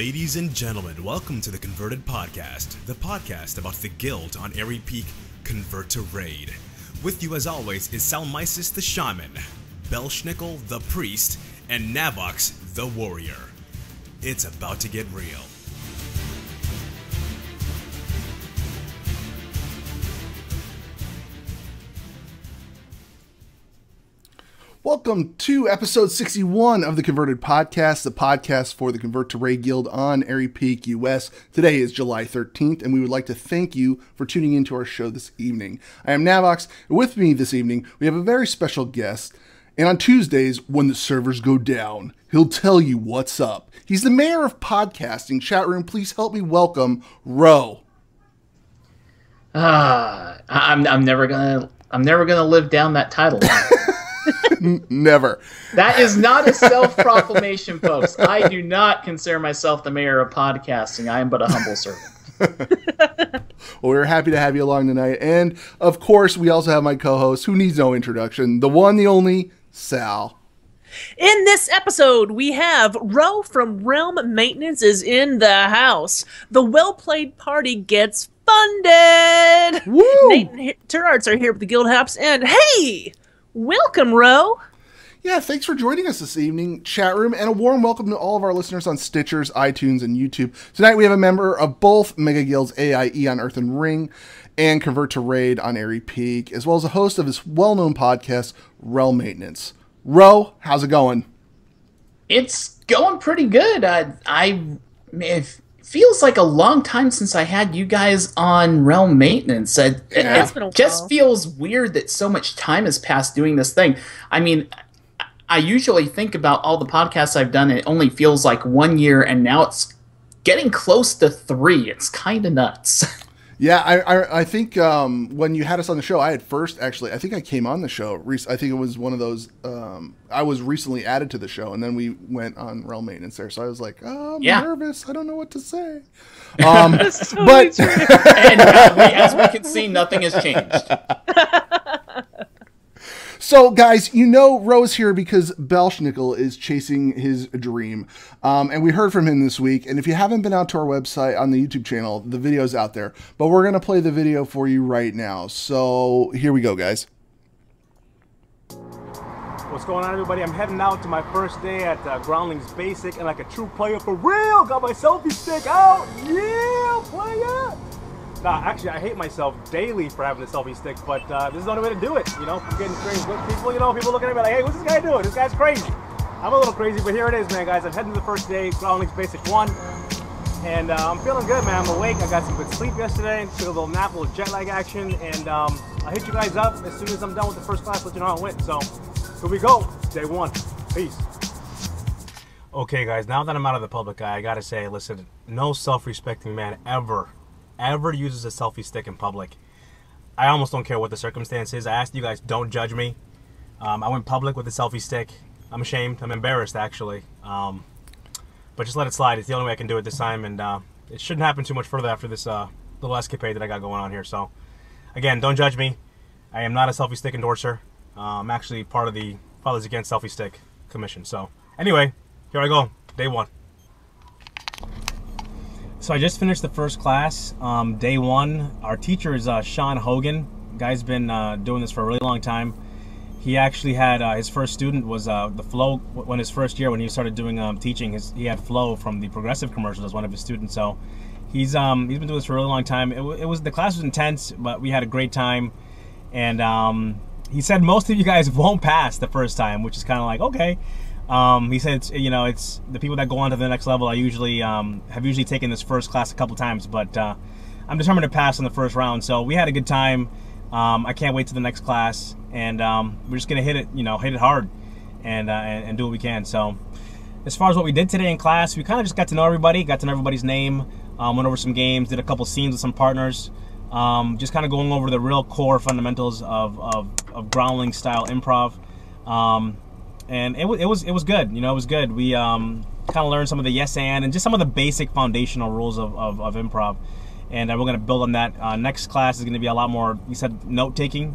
Ladies and gentlemen, welcome to the Converted Podcast, the podcast about the guild on Airy Peak, Convert to Raid. With you as always is Salmisis the Shaman, Belschnickel the Priest, and Navox the Warrior. It's about to get real. Welcome to episode 61 of the Converted Podcast, the podcast for the Convert to Raid Guild on Airy Peak, US. Today is July 13th, and we would like to thank you for tuning into our show this evening. I am Navox, and with me this evening, we have a very special guest. And on Tuesdays, when the servers go down, he'll tell you what's up. He's the mayor of podcasting. Chat room, please help me welcome Ro. I'm never gonna live down that title. Never. That is not a self-proclamation, folks. I do not consider myself the mayor of podcasting. I am but a humble servant. Well, we're happy to have you along tonight. And, of course, we also have my co-host, who needs no introduction, the one, the only, Sal. In this episode, we have Ro from Realm Maintenance is in the house. The well-played party gets funded. Woo! Nate and Turarts are here with the Guild Hops, and hey! Welcome, Ro. Yeah, thanks for joining us this evening, chat room, and a warm welcome to all of our listeners on Stitchers, iTunes, and YouTube. Tonight we have a member of both Mega Guilds AIE on Earthen Ring and Convert to Raid on Airy Peak, as well as a host of his well-known podcast, Realm Maintenance. Ro, how's it going? It's going pretty good. It feels like a long time since I had you guys on Realm Maintenance. It just feels weird that so much time has passed doing this thing. I mean, I usually think about all the podcasts I've done, and it only feels like 1 year, and now it's getting close to 3. It's kind of nuts. Yeah, I think when you had us on the show, I think I came on the show. I think it was one of those, I was recently added to the show, and then we went on Realm Maintenance there. So I was like, oh, I'm nervous. I don't know what to say. That's totally true. And as we can see, nothing has changed. So, guys, you know Ro's here because Belschnickel is chasing his dream. And we heard from him this week. And if you haven't been out to our website on the YouTube channel, the video's out there. But we're going to play the video for you right now. So, here we go, guys. What's going on, everybody? I'm heading out to my first day at Groundlings Basic. And like a true player for real, got my selfie stick out. Yeah, player! Nah, actually, I hate myself daily for having a selfie stick, but this is the only way to do it, you know? Getting strange with people, you know, people looking at me like, hey, what's this guy doing? This guy's crazy. I'm a little crazy, but here it is, man, guys. I'm heading to the first day, Groundlings Basic 1, and I'm feeling good, man. I'm awake. I got some good sleep yesterday, took a little nap, a little jet lag action, and I'll hit you guys up as soon as I'm done with the first class, let you know how it went. So, here we go. Day 1. Peace. Okay, guys, now that I'm out of the public eye, I gotta say, listen, no self-respecting man ever uses a selfie stick in public. I almost don't care what the circumstance is. I asked you guys, don't judge me. I went public with the selfie stick. I'm ashamed. I'm embarrassed, actually. But just let it slide. It's the only way I can do it this time, and it shouldn't happen too much further after this little escapade that I got going on here. So, again, don't judge me. I am not a selfie stick endorser. I'm actually part of the Fathers Against Selfie Stick Commission. So, anyway, here I go. Day 1. So I just finished the first class, day 1. Our teacher is Sean Hogan. The guy's been doing this for a really long time. He actually had his first student was the Flo when his first year when he started doing teaching. He had Flo from the Progressive commercials as one of his students. So he's been doing this for a really long time. The class was intense, but we had a great time. And he said most of you guys won't pass the first time, which is kind of like okay. He said, it's the people that go on to the next level. I usually have taken this first class a couple times, but I'm determined to pass in the first round. So we had a good time. I can't wait to the next class, and we're just gonna hit it hard, and do what we can. So as far as what we did today in class, we kind of just got to know everybody, got to know everybody's name, went over some games, did a couple scenes with some partners, just kind of going over the real core fundamentals of Groundling style improv. And it was good, it was good. We kind of learned some of the yes and just some of the basic foundational rules of improv. And we're going to build on that. Next class is going to be a lot more, you said, note-taking,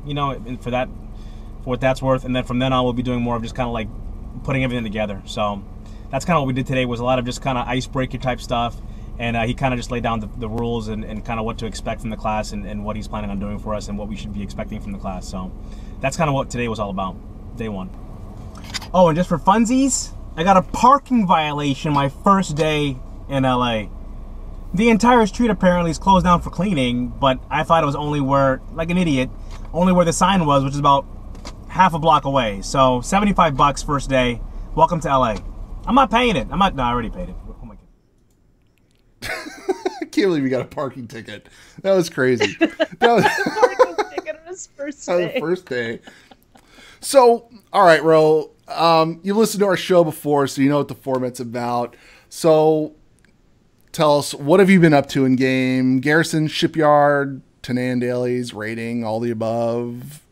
for what that's worth. And then from then on, we'll be doing more of just kind of like putting everything together. So that's kind of what we did today. Was a lot of just kind of icebreaker type stuff, and he kind of just laid down the rules and kind of what to expect from the class and what he's planning on doing for us and what we should be expecting from the class. So that's kind of what today was all about, day one. Oh, and just for funsies, I got a parking violation my first day in LA. The entire street apparently is closed down for cleaning, but I thought it was only where, like an idiot, only where the sign was, which is about half a block away. So $75 first day. Welcome to LA. I'm not paying it. No, I already paid it. Oh my God. I can't believe you got a parking ticket. That was crazy. That was Parking ticket on his first day. the first day. So, all right, Ro. You listened to our show before, so you know what the format's about. So, tell us, what have you been up to in game? Garrison, Shipyard, Tanan Dailies, rating, all the above.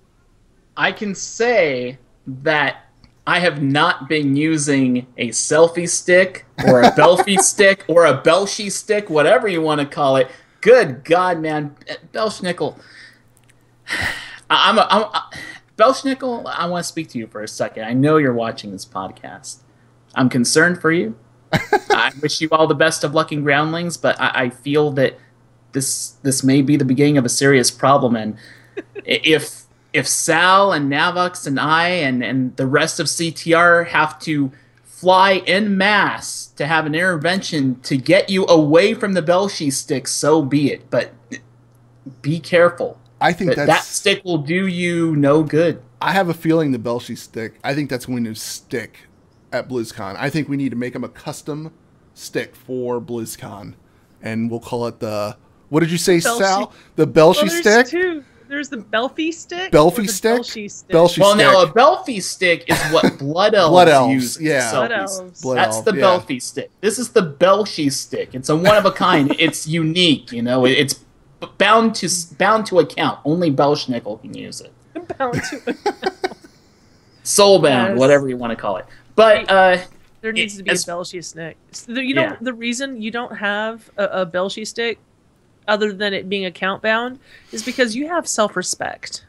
I can say that I have not been using a selfie stick or a Belfie stick or a Belshi stick, whatever you want to call it. Good God, man. Belschnickel. Belschnickel, I want to speak to you for a second. I know you're watching this podcast. I'm concerned for you. I wish you all the best of luck in Groundlings, but I feel that this may be the beginning of a serious problem. And if Sal and Navux and I and the rest of CTR have to fly en masse to have an intervention to get you away from the Belshi stick, so be it. But be careful. I think that stick will do you no good. I have a feeling the Belshi stick, I think that's going to stick at BlizzCon. I think we need to make them a custom stick for BlizzCon. And we'll call it the, what did you say, Sal? The Belshi stick? Two. There's the Belfie stick. Belfie stick? Belshi stick. Belshi well, stick. now a Belfie stick is what Blood Elves use. Yeah. Blood Elves. That's the Belfie stick. This is the Belshi stick. It's a one of a kind. It's unique. You know, it's bound to account. Only Belschnickel can use it. Bound to account. Soulbound, Yes. whatever you want to call it. But there needs to be a Belshi stick. You know, the reason you don't have a Belshi stick, other than it being account bound, is because you have self-respect.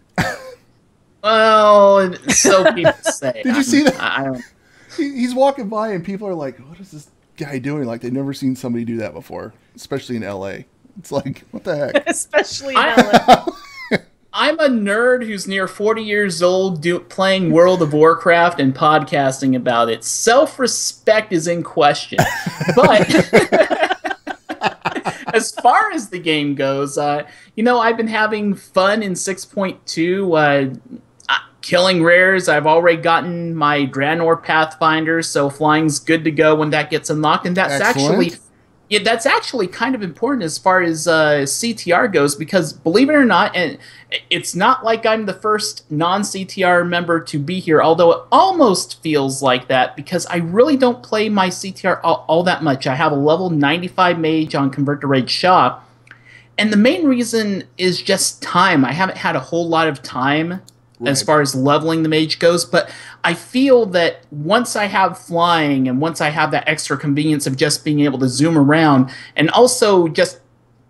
Well, so people say. Did you see that? I don't. He's walking by and people are like, what is this guy doing? Like, they've never seen somebody do that before, especially in LA. It's like, what the heck? Especially in LA. I'm a nerd who's near 40 years old playing World of Warcraft and podcasting about it. Self-respect is in question. But as far as the game goes, you know, I've been having fun in 6.2, killing rares. I've already gotten my Draenor Pathfinder, so flying's good to go when that gets unlocked. And that's that's actually kind of important as far as CTR goes, because believe it or not, and it's not like I'm the first non-CTR member to be here, although it almost feels like that, because I really don't play my CTR all that much. I have a level 95 mage on Convert to Raid Shaw, and the main reason is just time. I haven't had a whole lot of time as far as leveling the mage goes, but I feel that once I have flying and once I have that extra convenience of just being able to zoom around and also just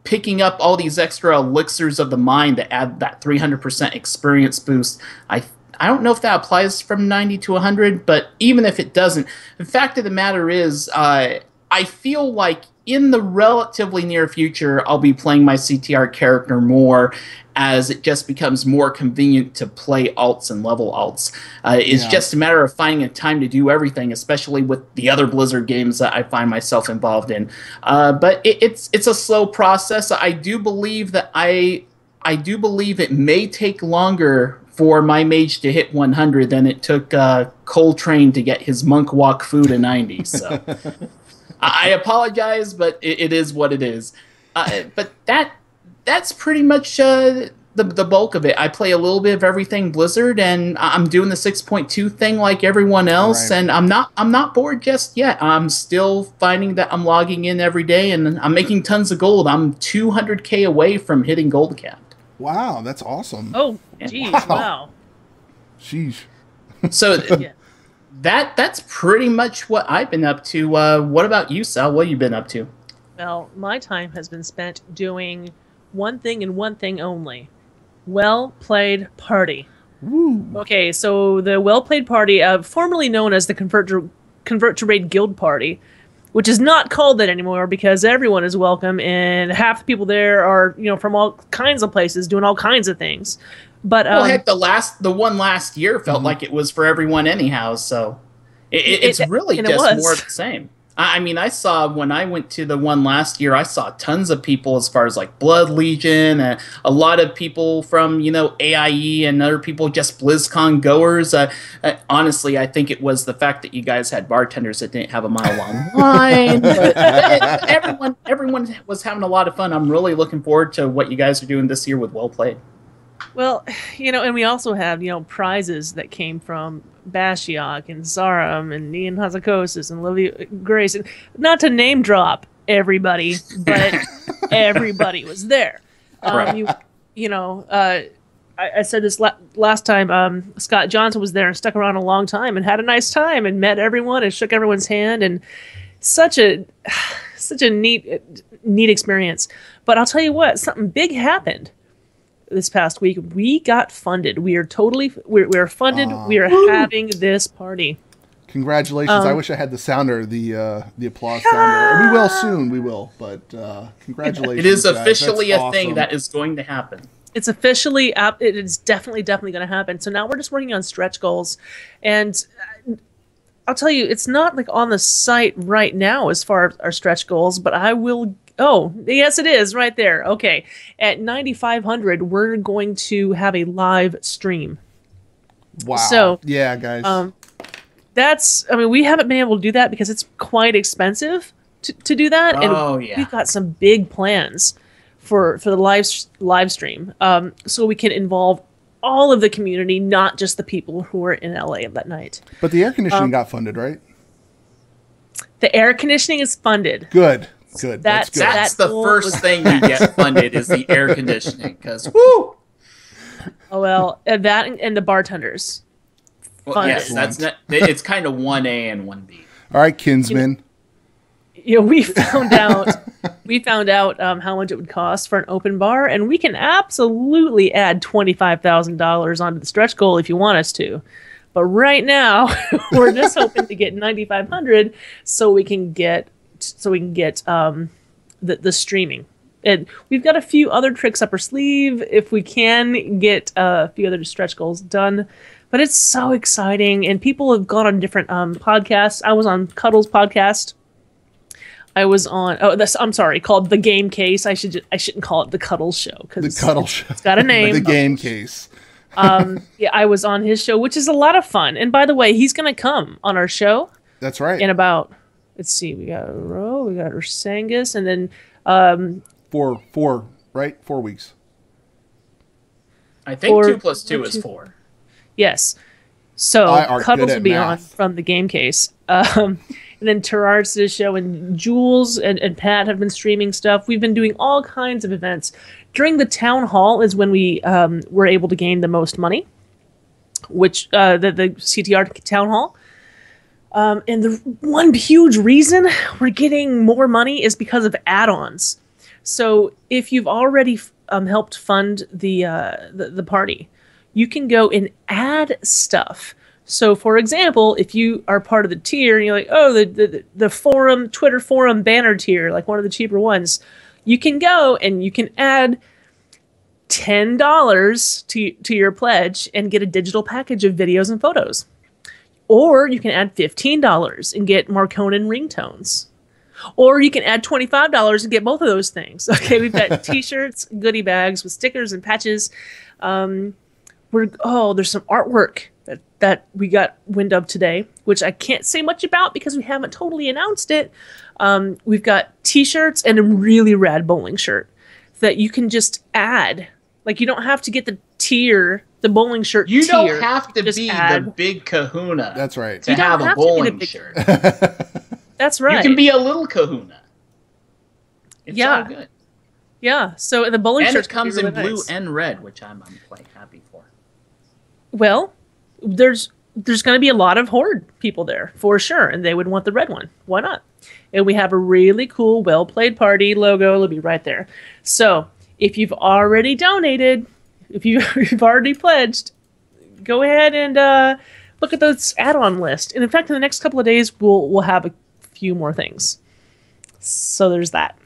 picking up all these extra elixirs of the mind that add that 300% experience boost, I don't know if that applies from 90 to 100, but even if it doesn't, the fact of the matter is I feel like in the relatively near future, I'll be playing my CTR character more as it just becomes more convenient to play alts and level alts. It's just a matter of finding a time to do everything, especially with the other Blizzard games that I find myself involved in. But it's a slow process. I do believe that I do believe it may take longer for my mage to hit 100 than it took Coltrane to get his monk walk food to 90. So I apologize, but it is what it is. But that's pretty much the bulk of it. I play a little bit of everything Blizzard, and I'm doing the 6.2 thing like everyone else, and I'm not bored just yet. I'm still finding that I'm logging in every day, and I'm making tons of gold. I'm 200k away from hitting gold cap. Wow, that's awesome. Oh, geez, wow. Sheesh. So that's pretty much what I've been up to. What about you, Sal? What have you been up to? Well, my time has been spent doing one thing and one thing only. Well-played party. Woo. Okay, so the well-played party, formerly known as the Convert to Convert to Raid Guild Party, which is not called that anymore because everyone is welcome, and half the people there are, you know, from all kinds of places doing all kinds of things. But well, heck, the one last year felt like it was for everyone anyhow. So it's really just more of the same. I mean, I saw when I went to the one last year, I saw tons of people as far as like Blood Legion, and a lot of people from, you know, AIE and other people, just BlizzCon goers. Honestly, I think it was the fact that you guys had bartenders that didn't have a mile-long line. But everyone was having a lot of fun. I'm really looking forward to what you guys are doing this year with Well Played. Well, you know, and we also have, you know, prizes that came from Bashiok and Zaram and Ian Hazakosis and Olivia Grace. And not to name drop everybody, but everybody was there. Right. I said this last time, Scott Johnson was there and stuck around a long time and had a nice time and met everyone and shook everyone's hand, and such a neat experience. But I'll tell you what, something big happened this past week. We got funded. We are funded. We are having this party. Congratulations. I wish I had the sounder, the applause sounder. We will soon. We will. But congratulations. It is officially a thing that is going to happen. It's officially it is definitely going to happen. So now we're just working on stretch goals, and I'll tell you, it's not like on the site right now as far as our stretch goals, but I will. Oh, yes, it is right there. Okay. At 9,500, we're going to have a live stream. Wow. So, yeah, guys. We haven't been able to do that because it's quite expensive to do that. Oh, and yeah. We've got some big plans for the live stream. So we can involve all of the community, not just the people who are in LA that night. But the air conditioning got funded, right? The air conditioning is funded. Good. Good. That's the first thing you get funded is the air conditioning, because woo. Oh well, that and the bartenders. Well, yes, it's kind of 1A and 1B. All right, Kinsman. We found out how much it would cost for an open bar, and we can absolutely add $25,000 onto the stretch goal if you want us to. But right now, we're just hoping to get 9,500 so we can get the streaming. And we've got a few other tricks up our sleeve if we can get a few other stretch goals done. But it's so exciting, and people have gone on different podcasts. I was on Cuddle's podcast. I was on called The Game Case. I shouldn't call it The Cuddle Show because The Cuddle Show. It's got a name. The Game Case. Yeah, I was on his show, which is a lot of fun. And by the way, he's going to come on our show. That's right. In about, let's see, we got Ro, we got Ursangus, and then 4 weeks. I think 2 + 2 is 4. Yes. So Cuddles will be on from The Game Case. And then Terrard's the show, and Jules and Pat have been streaming stuff. We've been doing all kinds of events. During the town hall is when we were able to gain the most money, which the CTR town hall. And the one huge reason we're getting more money is because of add-ons. So if you've already helped fund the party, you can go and add stuff. So, for example, if you are part of the tier and you're like, oh, the forum, Twitter forum banner tier, like one of the cheaper ones, you can go and you can add $10 to your pledge and get a digital package of videos and photos. Or you can add $15 and get Marconin ringtones. Or you can add $25 and get both of those things. Okay, we've got t-shirts, goodie bags with stickers and patches. There's some artwork that we got wind of today, which I can't say much about because we haven't totally announced it. We've got t-shirts and a really rad bowling shirt that you can just add. Like, you don't have to get the bowling shirt tier. You don't have to be the big kahuna. That's right. To have a bowling shirt. That's right. You can be a little kahuna. It's all good. Yeah, so the bowling shirt comes really in blue nice. and red, which I'm quite happy for. Well, there's going to be a lot of Horde people there, for sure, and they would want the red one. Why not? And we have a really cool Well Played Party logo. It'll be right there. So, if you've already donated, if you've already pledged, go ahead and look at this add-on list. And in fact, in the next couple of days, we'll have a few more things. So there's that.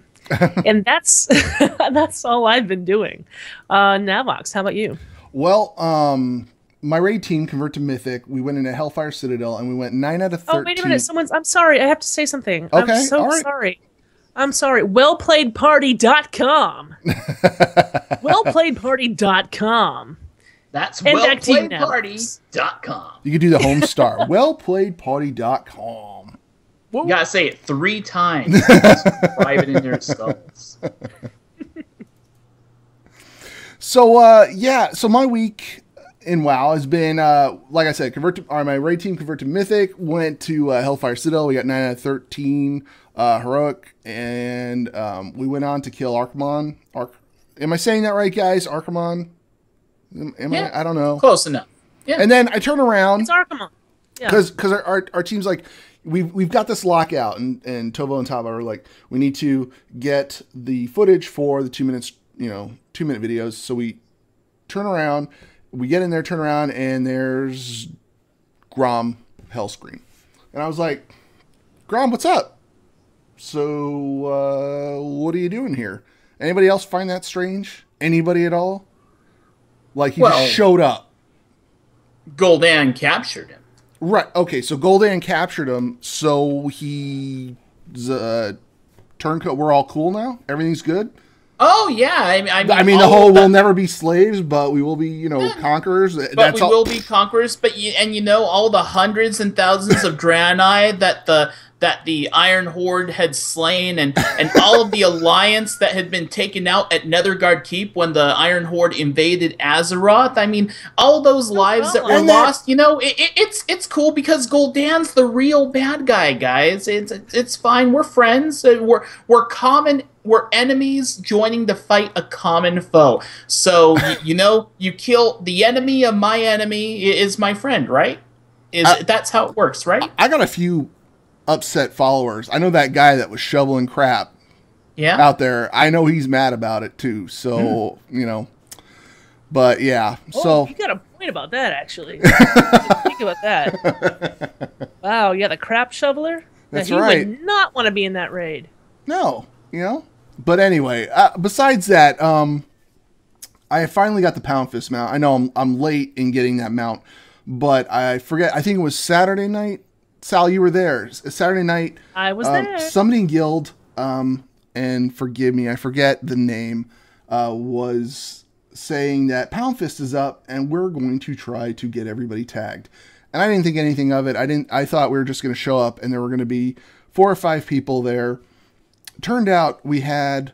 And that's all I've been doing. Navox, how about you? Well, my raid team convert to Mythic. We went into Hellfire Citadel and we went 9 out of 13. Oh, wait a minute. I'm sorry. I have to say something. Okay. I'm so sorry. I'm sorry. Wellplayedparty.com. Wellplayedparty.com. That's wellplayedparty.com. You could do the home star. Wellplayedparty.com. You gotta say it 3 times. Drive it in their skulls. So so my week in WoW has been like I said, my raid team convert to Mythic, went to Hellfire Citadel. We got 9 out of 13 heroic, and we went on to kill Archimonde. Am I saying that right, guys? Archimonde? I don't know. Close enough. Yeah. And then I turn around. It's Archimonde. Yeah. Because our team's like, we've got this lockout, and Tovo and Tava are like, we need to get the footage for the 2 minutes, 2-minute videos. So we turn around, we get in there, turn around, and there's Grom Hellscream. And I was like, Grom, what's up? So what are you doing here? Anybody else find that strange? Anybody at all? Like he just showed up. Gul'dan captured him. Right. Okay. So Gul'dan captured him. So he's turncoat. We're all cool now. Everything's good. Oh yeah. I mean, the whole we'll never be slaves, but we will be, conquerors. But we will be conquerors. But all the hundreds and thousands of Draenei that the Iron Horde had slain, and all of the alliance that had been taken out at Netherguard Keep when the Iron Horde invaded Azeroth. I mean, all those lives that were lost. It's cool because Gul'dan's the real bad guy, guys. It's fine. We're friends. We're common. We're enemies joining to fight a common foe. So you kill the enemy of my enemy is my friend, right? That's how it works, right? I got a few upset followers. I know that guy that was shoveling crap out there. I know he's mad about it too. So, but yeah. So you got a point about that, actually. Think about that. Wow. Yeah. The crap shoveler. That's right. He would not want to be in that raid. No, but anyway, besides that, I finally got the Pound Fist mount. I know I'm late in getting that mount, but I forget. I think it was Saturday night. Sal, you were there. Saturday night. I was there. Somebody in Guild, and forgive me, I forget the name, was saying that Pound Fist is up and we're going to try to get everybody tagged. And I didn't think anything of it. I thought we were just going to show up and there were going to be 4 or 5 people there. Turned out we had,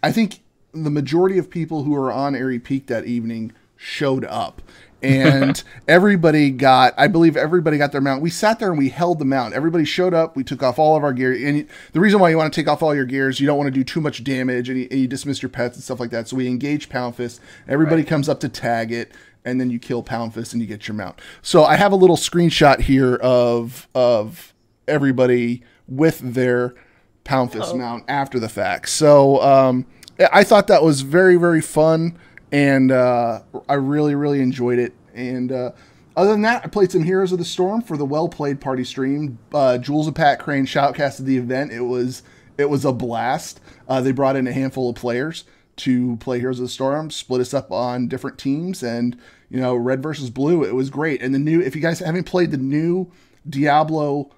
I think the majority of people who were on Airy Peak that evening showed up. And I believe everybody got their mount. We sat there and we held the mount. Everybody showed up. We took off all of our gear. And the reason why you want to take off all your gear is you don't want to do too much damage and you dismiss your pets and stuff like that. So we engage Pound Fist. Everybody comes up to tag it. And then you kill Pound Fist and you get your mount. So I have a little screenshot here of everybody with their Pound Fist mount after the fact. So I thought that was very, very fun. And I really, really enjoyed it. And other than that, I played some Heroes of the Storm for the Well Played Party stream. Jules and Pat Crane shoutcasted the event. It was a blast. They brought in a handful of players to play Heroes of the Storm, split us up on different teams, and red versus blue. It was great. And if you guys haven't played the new Diablo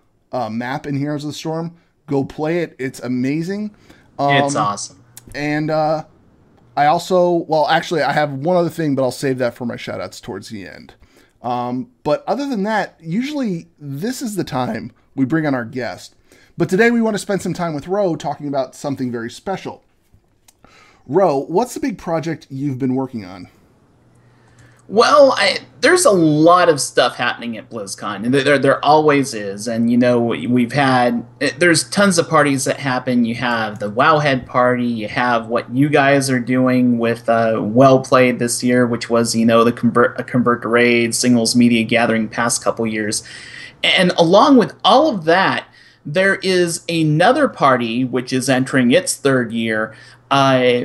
map in Heroes of the Storm, go play it. It's amazing. It's awesome. And I also, I have one other thing, but I'll save that for my shout-outs towards the end. But other than that, usually this is the time we bring on our guest. But today we want to spend some time with Ro talking about something very special. Ro, what's the big project you've been working on? Well, there's a lot of stuff happening at BlizzCon, and there always is. And there's tons of parties that happen. You have the Wowhead party. You have what you guys are doing with Well Played this year, which was the Convert to Raid Singles Media Gathering past couple years. And along with all of that, there is another party which is entering its third year,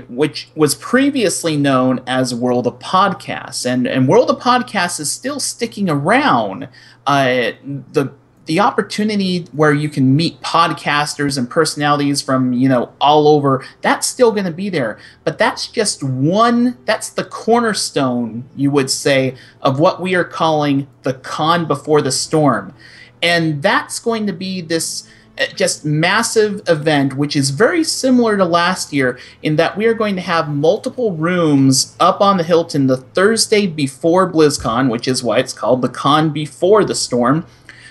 which was previously known as World of Podcasts. And World of Podcasts is still sticking around. The opportunity where you can meet podcasters and personalities from, all over, that's still going to be there. But that's just that's the cornerstone, you would say, of what we are calling the Con Before the Storm. And that's going to be this just massive event, which is very similar to last year in that we are going to have multiple rooms up on the Hilton the Thursday before BlizzCon, which is why it's called the Con Before the Storm.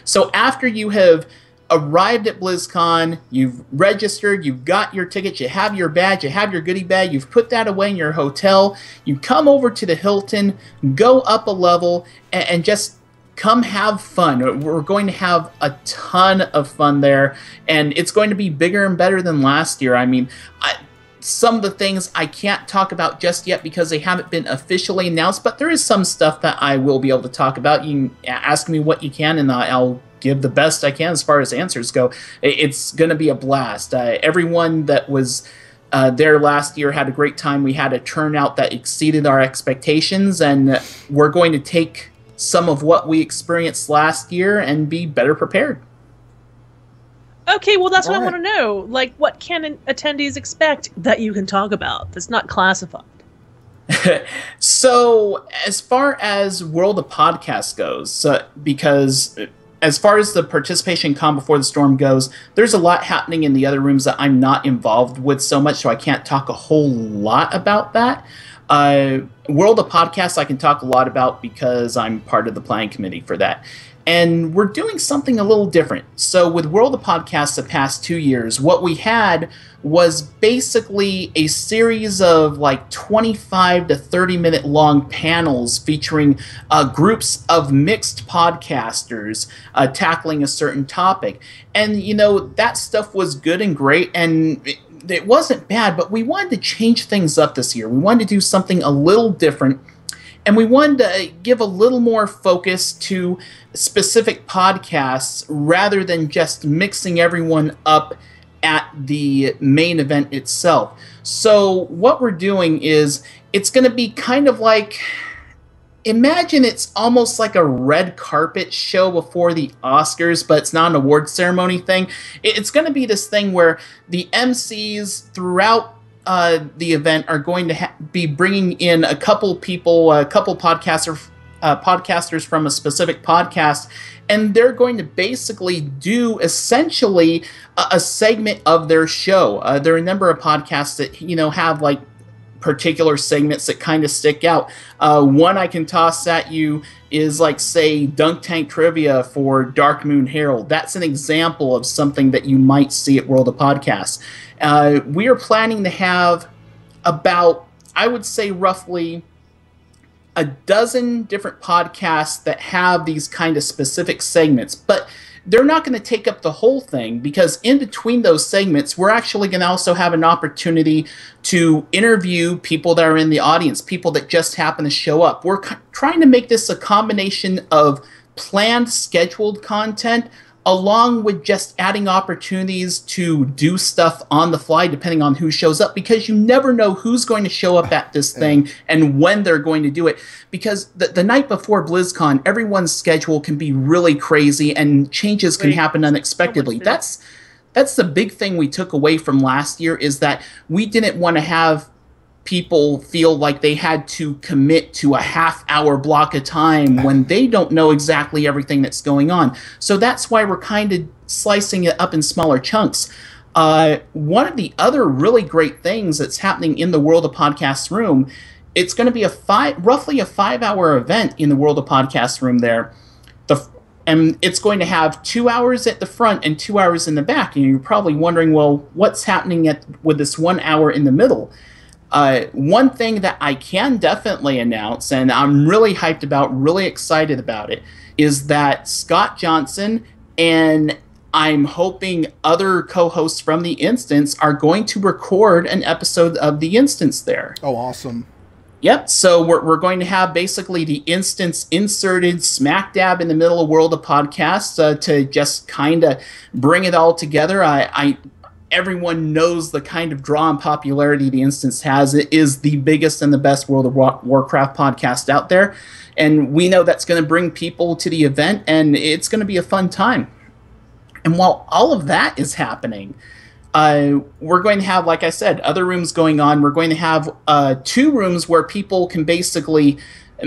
So after you have arrived at BlizzCon, you've registered, you've got your tickets, you have your badge, you have your goodie bag, you've put that away in your hotel, you come over to the Hilton, go up a level, and just come have fun. We're going to have a ton of fun there, and it's going to be bigger and better than last year. I mean, some of the things I can't talk about just yet because they haven't been officially announced, but there is some stuff that I will be able to talk about. You can ask me what you can, and I'll give the best I can as far as answers go. It's going to be a blast. Everyone that was there last year had a great time. We had a turnout that exceeded our expectations, and we're going to take some of what we experienced last year and be better prepared. Okay, well, that's what I want to know. Like, what can attendees expect that you can talk about that's not classified? So, as far as World of Podcasts goes, because as far as the participation Con Before the Storm goes, there's a lot happening in the other rooms that I'm not involved with so much, so I can't talk a whole lot about that. World of Podcasts I can talk a lot about because I'm part of the planning committee for that. And we're doing something a little different. So with World of Podcasts the past 2 years, what we had was basically a series of like 25 to 30 minute long panels featuring groups of mixed podcasters tackling a certain topic. And, that stuff was good and great, and it wasn't bad, but we wanted to change things up this year. We wanted to do something a little different, and we wanted to give a little more focus to specific podcasts rather than just mixing everyone up at the main event itself. So what we're doing is it's going to be kind of like, imagine it's almost like a red carpet show before the Oscars, but it's not an award ceremony thing. It's going to be this thing where the MCs throughout the event are going to be bringing in a couple people, a couple podcasters from a specific podcast, and they're going to basically do essentially a segment of their show. There are a number of podcasts that have like particular segments that kind of stick out. One I can toss at you is like, say, Dunk Tank Trivia for Dark Moon Herald. That's an example of something that you might see at World of Podcasts. We are planning to have about, I would say, roughly a dozen different podcasts that have these kind of specific segments, but they're not going to take up the whole thing, because in between those segments, we're actually going to also have an opportunity to interview people that are in the audience, people that just happen to show up. We're trying to make this a combination of planned, scheduled content, along with just adding opportunities to do stuff on the fly depending on who shows up, because you never know who's going to show up at this thing and when they're going to do it. Because the night before BlizzCon, everyone's schedule can be really crazy and changes can happen unexpectedly. That's the big thing we took away from last year, is that we didn't want to have people feel like they had to commit to a half-hour block of time when they don't know exactly everything that's going on. So that's why we're kind of slicing it up in smaller chunks. One of the other really great things that's happening in the World of Podcasts room, it's going to be roughly a 5-hour event in the World of Podcasts room there. And it's going to have 2 hours at the front and 2 hours in the back. And you're probably wondering, well, what's happening with this 1 hour in the middle? One thing that I can definitely announce, and I'm really hyped about, really excited about it, is that Scott Johnson and I'm hoping other co-hosts from The Instance are going to record an episode of The Instance there. Oh, awesome. Yep, so we're going to have basically the instance inserted smack dab in the middle of World of Podcasts to just kind of bring it all together. Everyone knows the kind of draw and popularity the instance has. It is the biggest and the best World of Warcraft podcast out there, and we know that's going to bring people to the event, and it's going to be a fun time. And while all of that is happening, we're going to have, like I said, other rooms going on. We're going to have 2 rooms where people can basically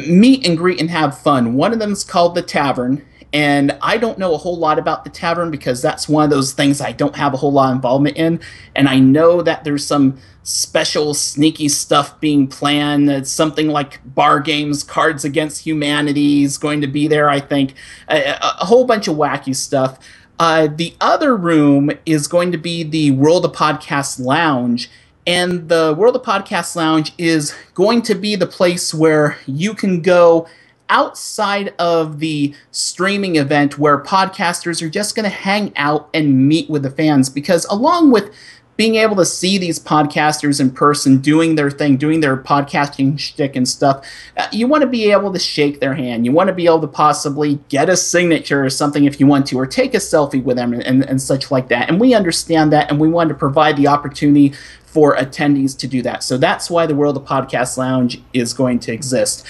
meet and greet and have fun. One of them is called the Tavern, and I don't know a whole lot about the Tavern because that's one of those things I don't have a whole lot of involvement in. And I know that there's some special sneaky stuff being planned. It's something like bar games, Cards Against Humanity is going to be there, I think. A whole bunch of wacky stuff. The other room is going to be the World of Podcasts Lounge, and the World of Podcasts Lounge is going to be the place where you can go outside of the streaming event where podcasters are just going to hang out and meet with the fans, because along with being able to see these podcasters in person doing their thing, doing their podcasting shtick and stuff, you want to be able to shake their hand. You want to be able to possibly get a signature or something if you want to, or take a selfie with them and such like that. And we understand that, and we want to provide the opportunity for attendees to do that. So that's why the World of Podcast Lounge is going to exist.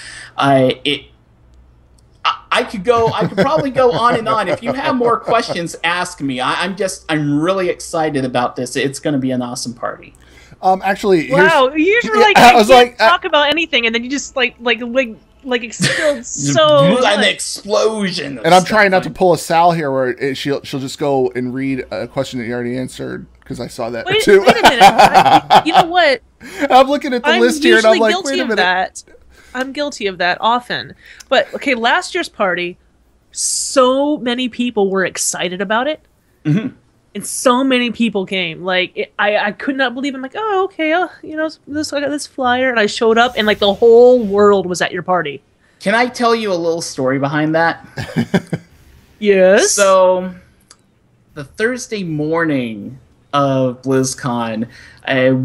I could probably go on and on. If you have more questions, ask me. I'm really excited about this. It's going to be an awesome party. Actually, wow, you usually can't talk about anything, and then you just like expelled so an explosion. And I'm trying not to pull a Sal here, where she'll just go and read a question that you already answered, because I saw that too. Wait a minute. You know what? I'm looking at the list here, and I'm like, wait a minute. I'm guilty of that often. But, okay, last year's party, so many people were excited about it. Mm-hmm. And so many people came. Like, I could not believe it. I'm like, oh, okay, I got this flyer. And I showed up, and, like, the whole world was at your party. Can I tell you a little story behind that? Yes. So, the Thursday morning of BlizzCon,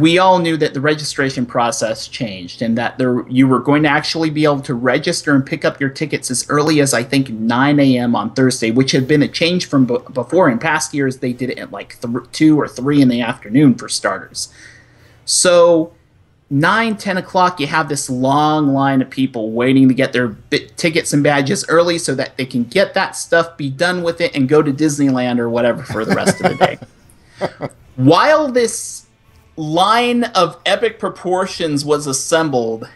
we all knew that the registration process changed, and that you were going to actually be able to register and pick up your tickets as early as, I think, 9 a.m. on Thursday, which had been a change from before. In past years, they did it at like 2 or 3 in the afternoon for starters. So 9, 10 o'clock, you have this long line of people waiting to get their tickets and badges early so that they can get that stuff, be done with it, and go to Disneyland or whatever for the rest of the day. While this line of epic proportions was assembled,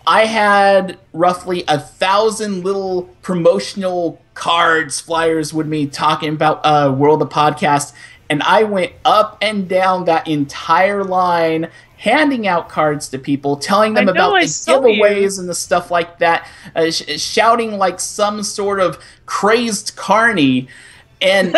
I had roughly 1,000 little promotional cards, flyers with me talking about World of Podcast, and I went up and down that entire line, handing out cards to people, telling them about the giveaways and the stuff like that, shouting like some sort of crazed carny, and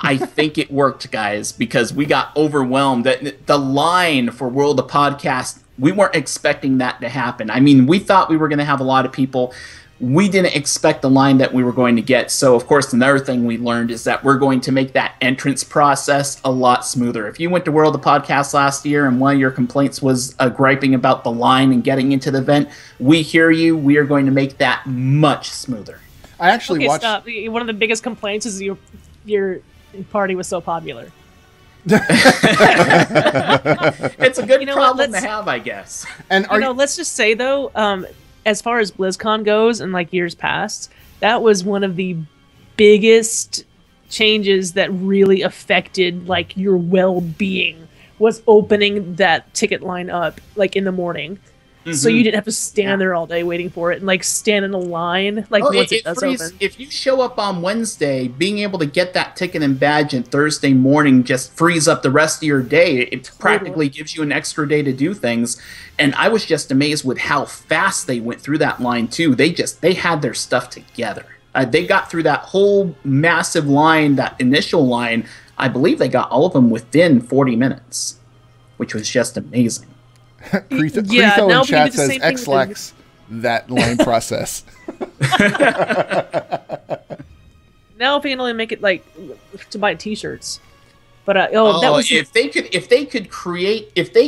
I think it worked, guys, because we got overwhelmed. The line for World of Podcast, we weren't expecting that to happen. I mean, we thought we were going to have a lot of people. We didn't expect the line that we were going to get. So, of course, another thing we learned is that we're going to make that entrance process a lot smoother. If you went to World of Podcast last year and one of your complaints was griping about the line and getting into the event, we hear you. We are going to make that much smoother. I actually watched... Stop. One of the biggest complaints is your party was so popular. It's a good problem to have, I guess. And let's just say though, as far as BlizzCon goes, and like years past, that was one of the biggest changes that really affected like your well-being, was opening that ticket line up like in the morning. Mm-hmm. So you didn't have to stand there all day waiting for it and like stand in a line like once it does open. If you show up on Wednesday, being able to get that ticket and badge on Thursday morning just frees up the rest of your day. It practically gives you an extra day to do things. And I was just amazed with how fast they went through that line too. They had their stuff together. They got through that whole massive line, that initial line. I believe they got all of them within 40 minutes, which was just amazing. Creetho in chat says X-Lex that line process. Now if you can only make it like to buy t-shirts. But that was if they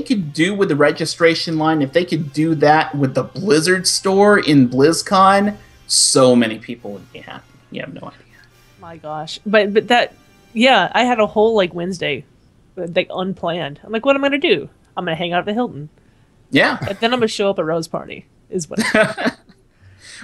could do with the registration line, if they could do that with the Blizzard store in BlizzCon, so many people would be happy. You have no idea. My gosh, but that, yeah, I had a whole like Wednesday, like unplanned. I'm like, what am I gonna do? I'm gonna hang out at the Hilton. Yeah, and then I'm gonna show up at Rose Party. Is what.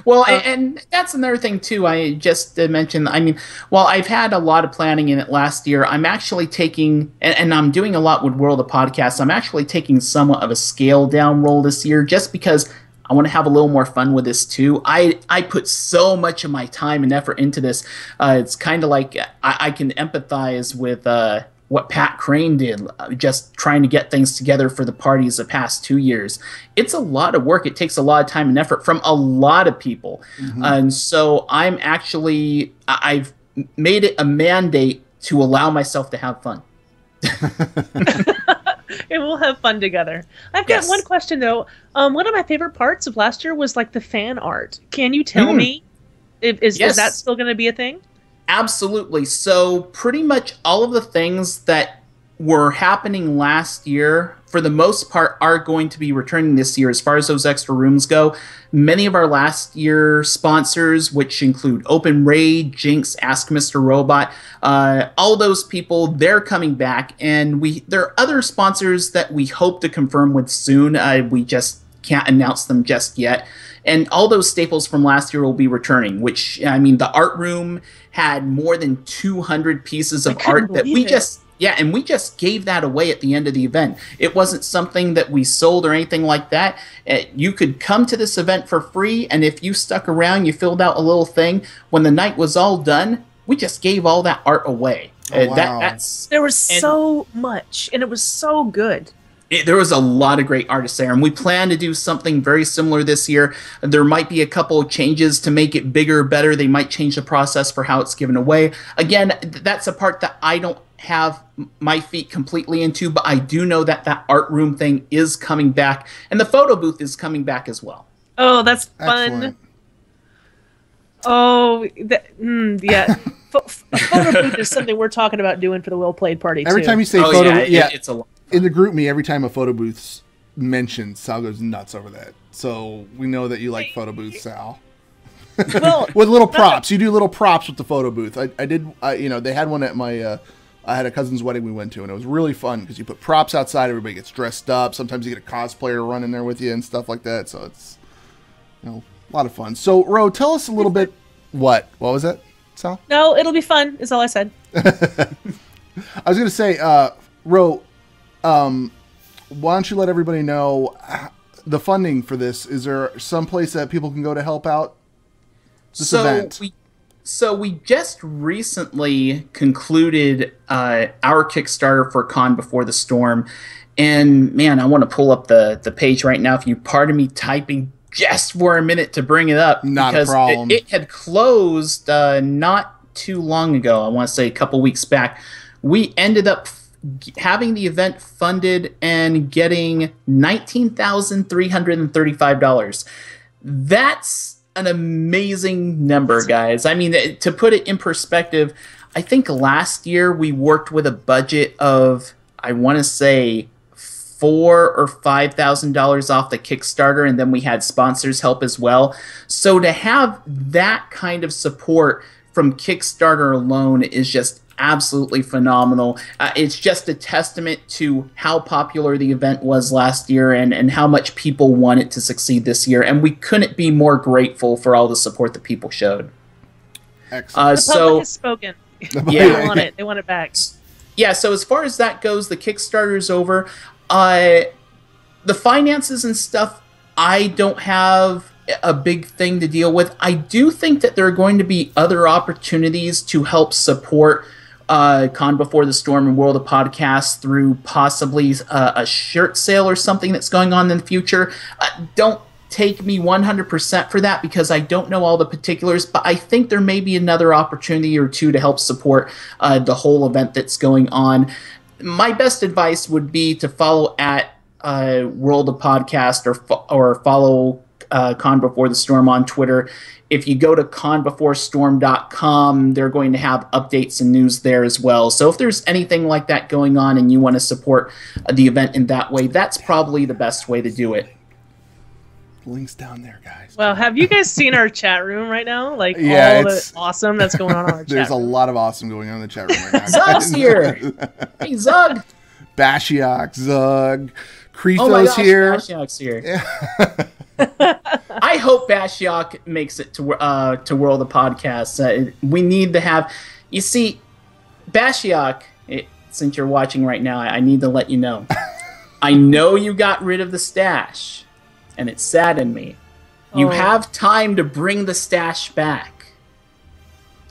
Well, and that's another thing, too, I just mentioned. I mean, while I've had a lot of planning in it last year, I'm actually taking, and I'm doing a lot with World of Podcasts, I'm actually taking somewhat of a scale-down role this year just because I want to have a little more fun with this, too. I put so much of my time and effort into this. It's kind of like I can empathize with what Pat Crane did, just trying to get things together for the parties the past 2 years. It's a lot of work. It takes a lot of time and effort from a lot of people. Mm-hmm. And so I've made it a mandate to allow myself to have fun. And we'll have fun together. I've got one question, though. One of my favorite parts of last year was like the fan art. Can you tell me, is that still going to be a thing? Absolutely. So pretty much all of the things that were happening last year, for the most part, are going to be returning this year as far as those extra rooms go. Many of our last year sponsors, which include Open Raid, Jinx, Ask Mr. Robot, all those people, they're coming back. And there are other sponsors that we hope to confirm with soon. We just can't announce them just yet. And all those staples from last year will be returning, which, I mean, the art room had more than 200 pieces of art that we just gave that away at the end of the event. It wasn't something that we sold or anything like that. You could come to this event for free, and if you stuck around, you filled out a little thing. When the night was all done, we just gave all that art away. Oh, wow. There was so much, and it was so good. There was a lot of great artists there, and we plan to do something very similar this year. There might be a couple of changes to make it bigger, better. They might change the process for how it's given away. Again, that's a part that I don't have my feet completely into, but I do know that that art room thing is coming back, and the photo booth is coming back as well. Oh, that's fun. Excellent. Oh, yeah. Photo booth is something we're talking about doing for the Well Played party, too. Every time you say photo, it's a lot. In the group me, every time a photo booth's mentioned, Sal goes nuts over that. So we know that you like photo booths, Sal. Well, with little props. You do little props with the photo booth. I did, they had one at my, I had a cousin's wedding we went to, and it was really fun because you put props outside, everybody gets dressed up. Sometimes you get a cosplayer run in there with you and stuff like that. So it's, a lot of fun. So, Ro, tell us a little bit. What was that, Sal? No, it'll be fun, is all I said. I was going to say, Ro, why don't you let everybody know the funding for this? Is there some place that people can go to help out this event? So we just recently concluded our Kickstarter for Con Before the Storm. And, man, I want to pull up the page right now. If you pardon me typing just for a minute to bring it up. Not a problem. It had closed not too long ago. I want to say a couple weeks back. We ended up having the event funded and getting $19,335. That's an amazing number, guys. I mean, to put it in perspective, I think last year we worked with a budget of, I want to say, $4,000 or $5,000 off the Kickstarter, and then we had sponsors help as well. So to have that kind of support from Kickstarter alone is just absolutely phenomenal. It's just a testament to how popular the event was last year and how much people want it to succeed this year. And we couldn't be more grateful for all the support that people showed. Excellent. The public has spoken. Yeah. They want it back. Yeah, so as far as that goes, the Kickstarter's over. The finances and stuff, I don't have a big thing to deal with. I do think that there are going to be other opportunities to help support Con Before the Storm and World of Podcasts through possibly a shirt sale or something that's going on in the future. Don't take me 100% for that because I don't know all the particulars, but I think there may be another opportunity or two to help support the whole event that's going on. My best advice would be to follow at World of Podcast or follow Con Before the Storm on Twitter. If you go to conbeforestorm.com, they're going to have updates and news there as well. So if there's anything like that going on and you want to support the event in that way, that's probably the best way to do it. Links down there, guys. Well, have you guys seen our chat room right now? Like, yeah, all the awesome that's going on in our chat room. There's a lot of awesome going on in the chat room right now. Zug's here! Hey, Zug! Bashiok, Zug, Kretho's here. Bashiok's here. Yeah. I hope Bashiok makes it to World of Podcasts. We need to have... You see, Bashiok, since you're watching right now, I need to let you know. I know you got rid of the stash, and it saddened me. You have time to bring the stash back.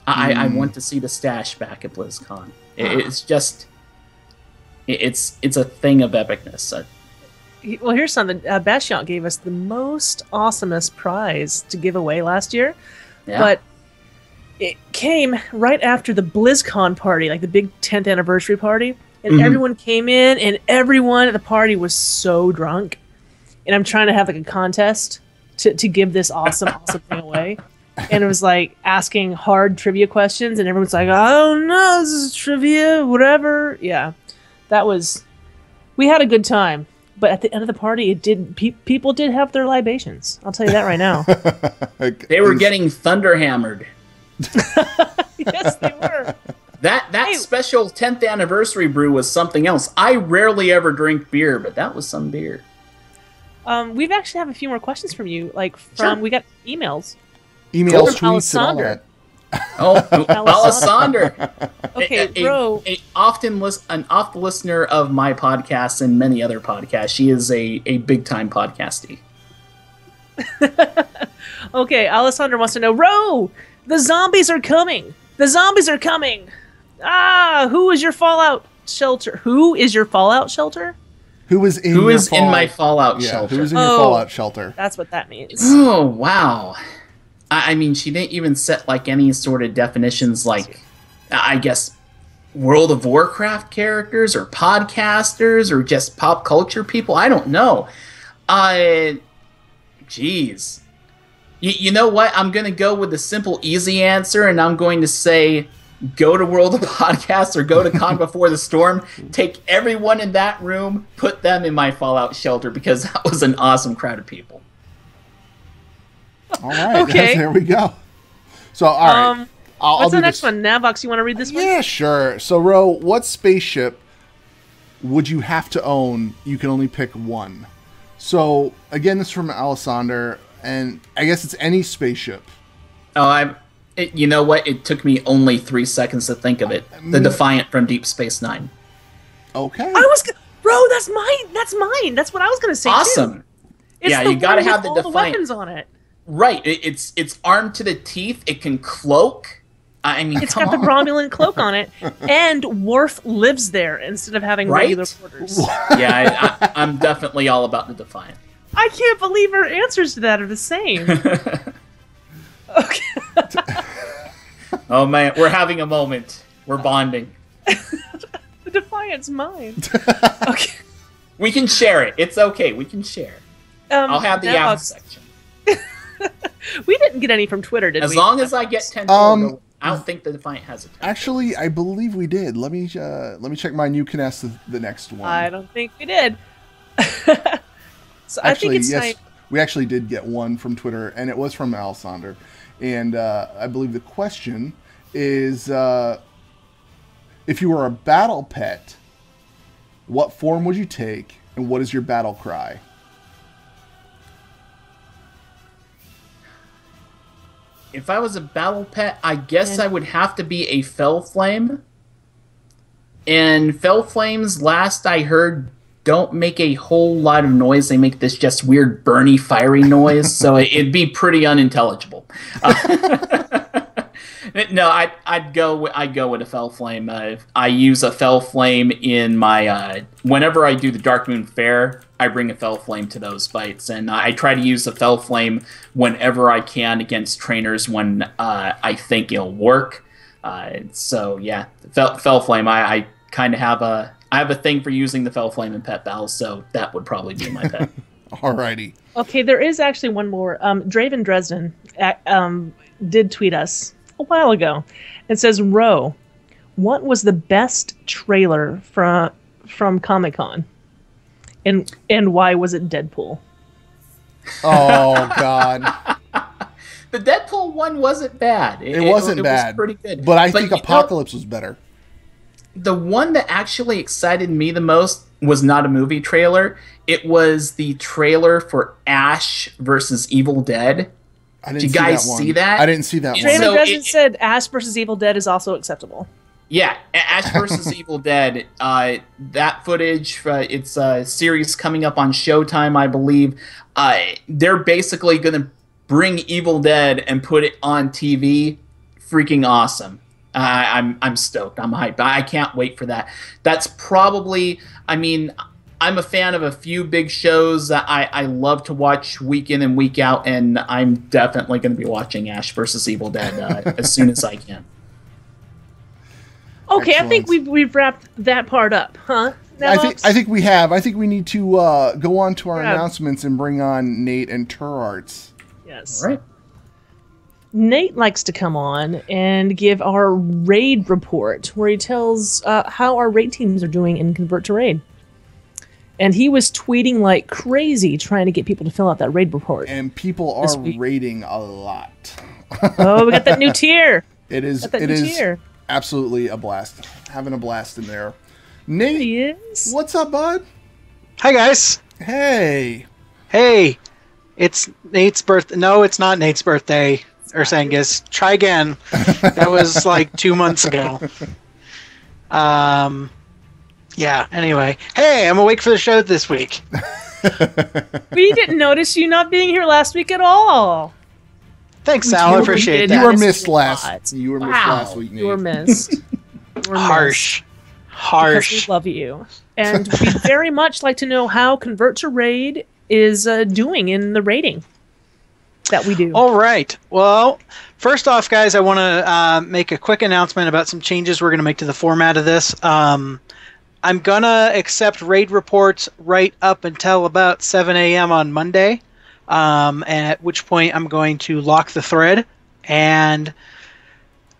I want to see the stash back at BlizzCon. It's just... It's a thing of epicness. Well, here's something. Bashiok gave us the most awesomest prize to give away last year. Yeah. But it came right after the BlizzCon party, like the big 10th anniversary party. And everyone came in, and everyone at the party was so drunk. And I'm trying to have like a contest to give this awesome thing away. And it was like asking hard trivia questions, and everyone's like, I don't know, this is trivia, whatever. Yeah. We had a good time. But at the end of the party, people did have their libations. I'll tell you that right now. They were getting thunderhammered. Yes, they were. That special 10th anniversary brew was something else. I rarely ever drink beer, but that was some beer. We've actually have a few more questions from you. We got emails. Emails, tweets, and all that. Alessander. Okay, bro. An often listener of my podcast and many other podcasts. She is a big time podcastie. Okay, Alessander wants to know, Ro, the zombies are coming. The zombies are coming. Who is your Fallout shelter? Who is your Fallout shelter? Who is in my Fallout shelter? Who is in your Fallout shelter? That's what that means. Oh, wow. I mean, she didn't even set like any sort of definitions like, I guess, World of Warcraft characters or podcasters or just pop culture people. I don't know. Jeez. You know what? I'm going to go with the simple, easy answer, and I'm going to say go to World of Podcasts or go to Con Before the Storm, take everyone in that room, put them in my Fallout shelter because that was an awesome crowd of people. All right, okay. There we go. So, all right. What's the next one? Navox, you want to read this one? Yeah, sure. So, Ro, what spaceship would you have to own? You can only pick one. So, again, this is from Alessander, and I guess it's any spaceship. You know what? It took me only 3 seconds to think of it. The Defiant from Deep Space Nine. Okay. Bro, that's mine. That's what I was going to say, awesome. Too. Yeah, you got to have the Defiant. The weapons on it. Right, it's armed to the teeth. It can cloak. I mean, it's got the Romulan cloak on it, and Worf lives there instead of having regular quarters. Yeah, I'm definitely all about the Defiant. I can't believe our answers to that are the same. Okay. Oh man, we're having a moment. We're bonding. The Defiant's mine. Okay. We can share it. It's okay. We can share. I'll have the app section. We didn't get any from Twitter, did we? As long as I get 10 I don't think the Defiant has a 10. Actually, I believe we did. Let me check my new Kness, the next one. I don't think we did. So actually, I think it's yes, we actually did get one from Twitter, and it was from Alessander. And I believe the question is, if you were a battle pet, what form would you take, and what is your battle cry? If I was a battle pet, I guess I would have to be a Fellflame. And Fellflames, last I heard, don't make a whole lot of noise. They make this just weird burny, fiery noise, so it'd be pretty unintelligible. No, I'd go with a Fellflame. I use a Fellflame in my whenever I do the Darkmoon Fair. I bring a Fellflame to those fights, and I try to use a Fellflame whenever I can against trainers when I think it'll work. So yeah, Fellflame. I kind of have a thing for using the Fellflame in pet battles, so that would probably be my pet. Alrighty. Okay, there is actually one more. Draven Dresden did tweet us a while ago and says, Ro, what was the best trailer from Comic-Con? And why was it Deadpool? Oh, God. The Deadpool one wasn't bad. It wasn't bad. It was pretty good. But I think Apocalypse was better. The one that actually excited me the most was not a movie trailer. It was the trailer for Ash versus Evil Dead. Did you guys see that? I didn't see that one. Draven Dresden said Ash versus Evil Dead is also acceptable. Yeah, Ash versus Evil Dead. That footage, it's a series coming up on Showtime, I believe. They're basically going to bring Evil Dead and put it on TV. Freaking awesome. I'm stoked. I'm hyped. I can't wait for that. That's probably, I mean, I'm a fan of a few big shows that I love to watch week in and week out, and I'm definitely going to be watching Ash versus Evil Dead as soon as I can. Okay, excellent. I think we've wrapped that part up, huh? I think we have. I think we need to go on to our announcements and bring on Nate and Turarts. Yes. All right. Nate likes to come on and give our raid report, where he tells how our raid teams are doing in Convert to Raid. And he was tweeting like crazy, trying to get people to fill out that raid report. And people are raiding a lot. Oh, we got that new tier. It is. Absolutely a blast. Having a blast in there. Nate, what's up, bud? Hi, guys. Hey. Hey. It's Nate's birthday. No, it's not Nate's birthday. Ursangus. Try again. That was like 2 months ago. Yeah, anyway. Hey, I'm awake for the show this week. We didn't notice you not being here last week at all. Thanks, Sal. I appreciate that. You were missed last. You were missed last week, Nate. You were missed. Harsh. Because we love you. And we'd very much like to know how Convert to Raid is doing in the raiding that we do. All right. Well, first off, guys, I want to make a quick announcement about some changes we're going to make to the format of this. I'm going to accept raid reports right up until about 7 a.m. on Monday. At which point I'm going to lock the thread, and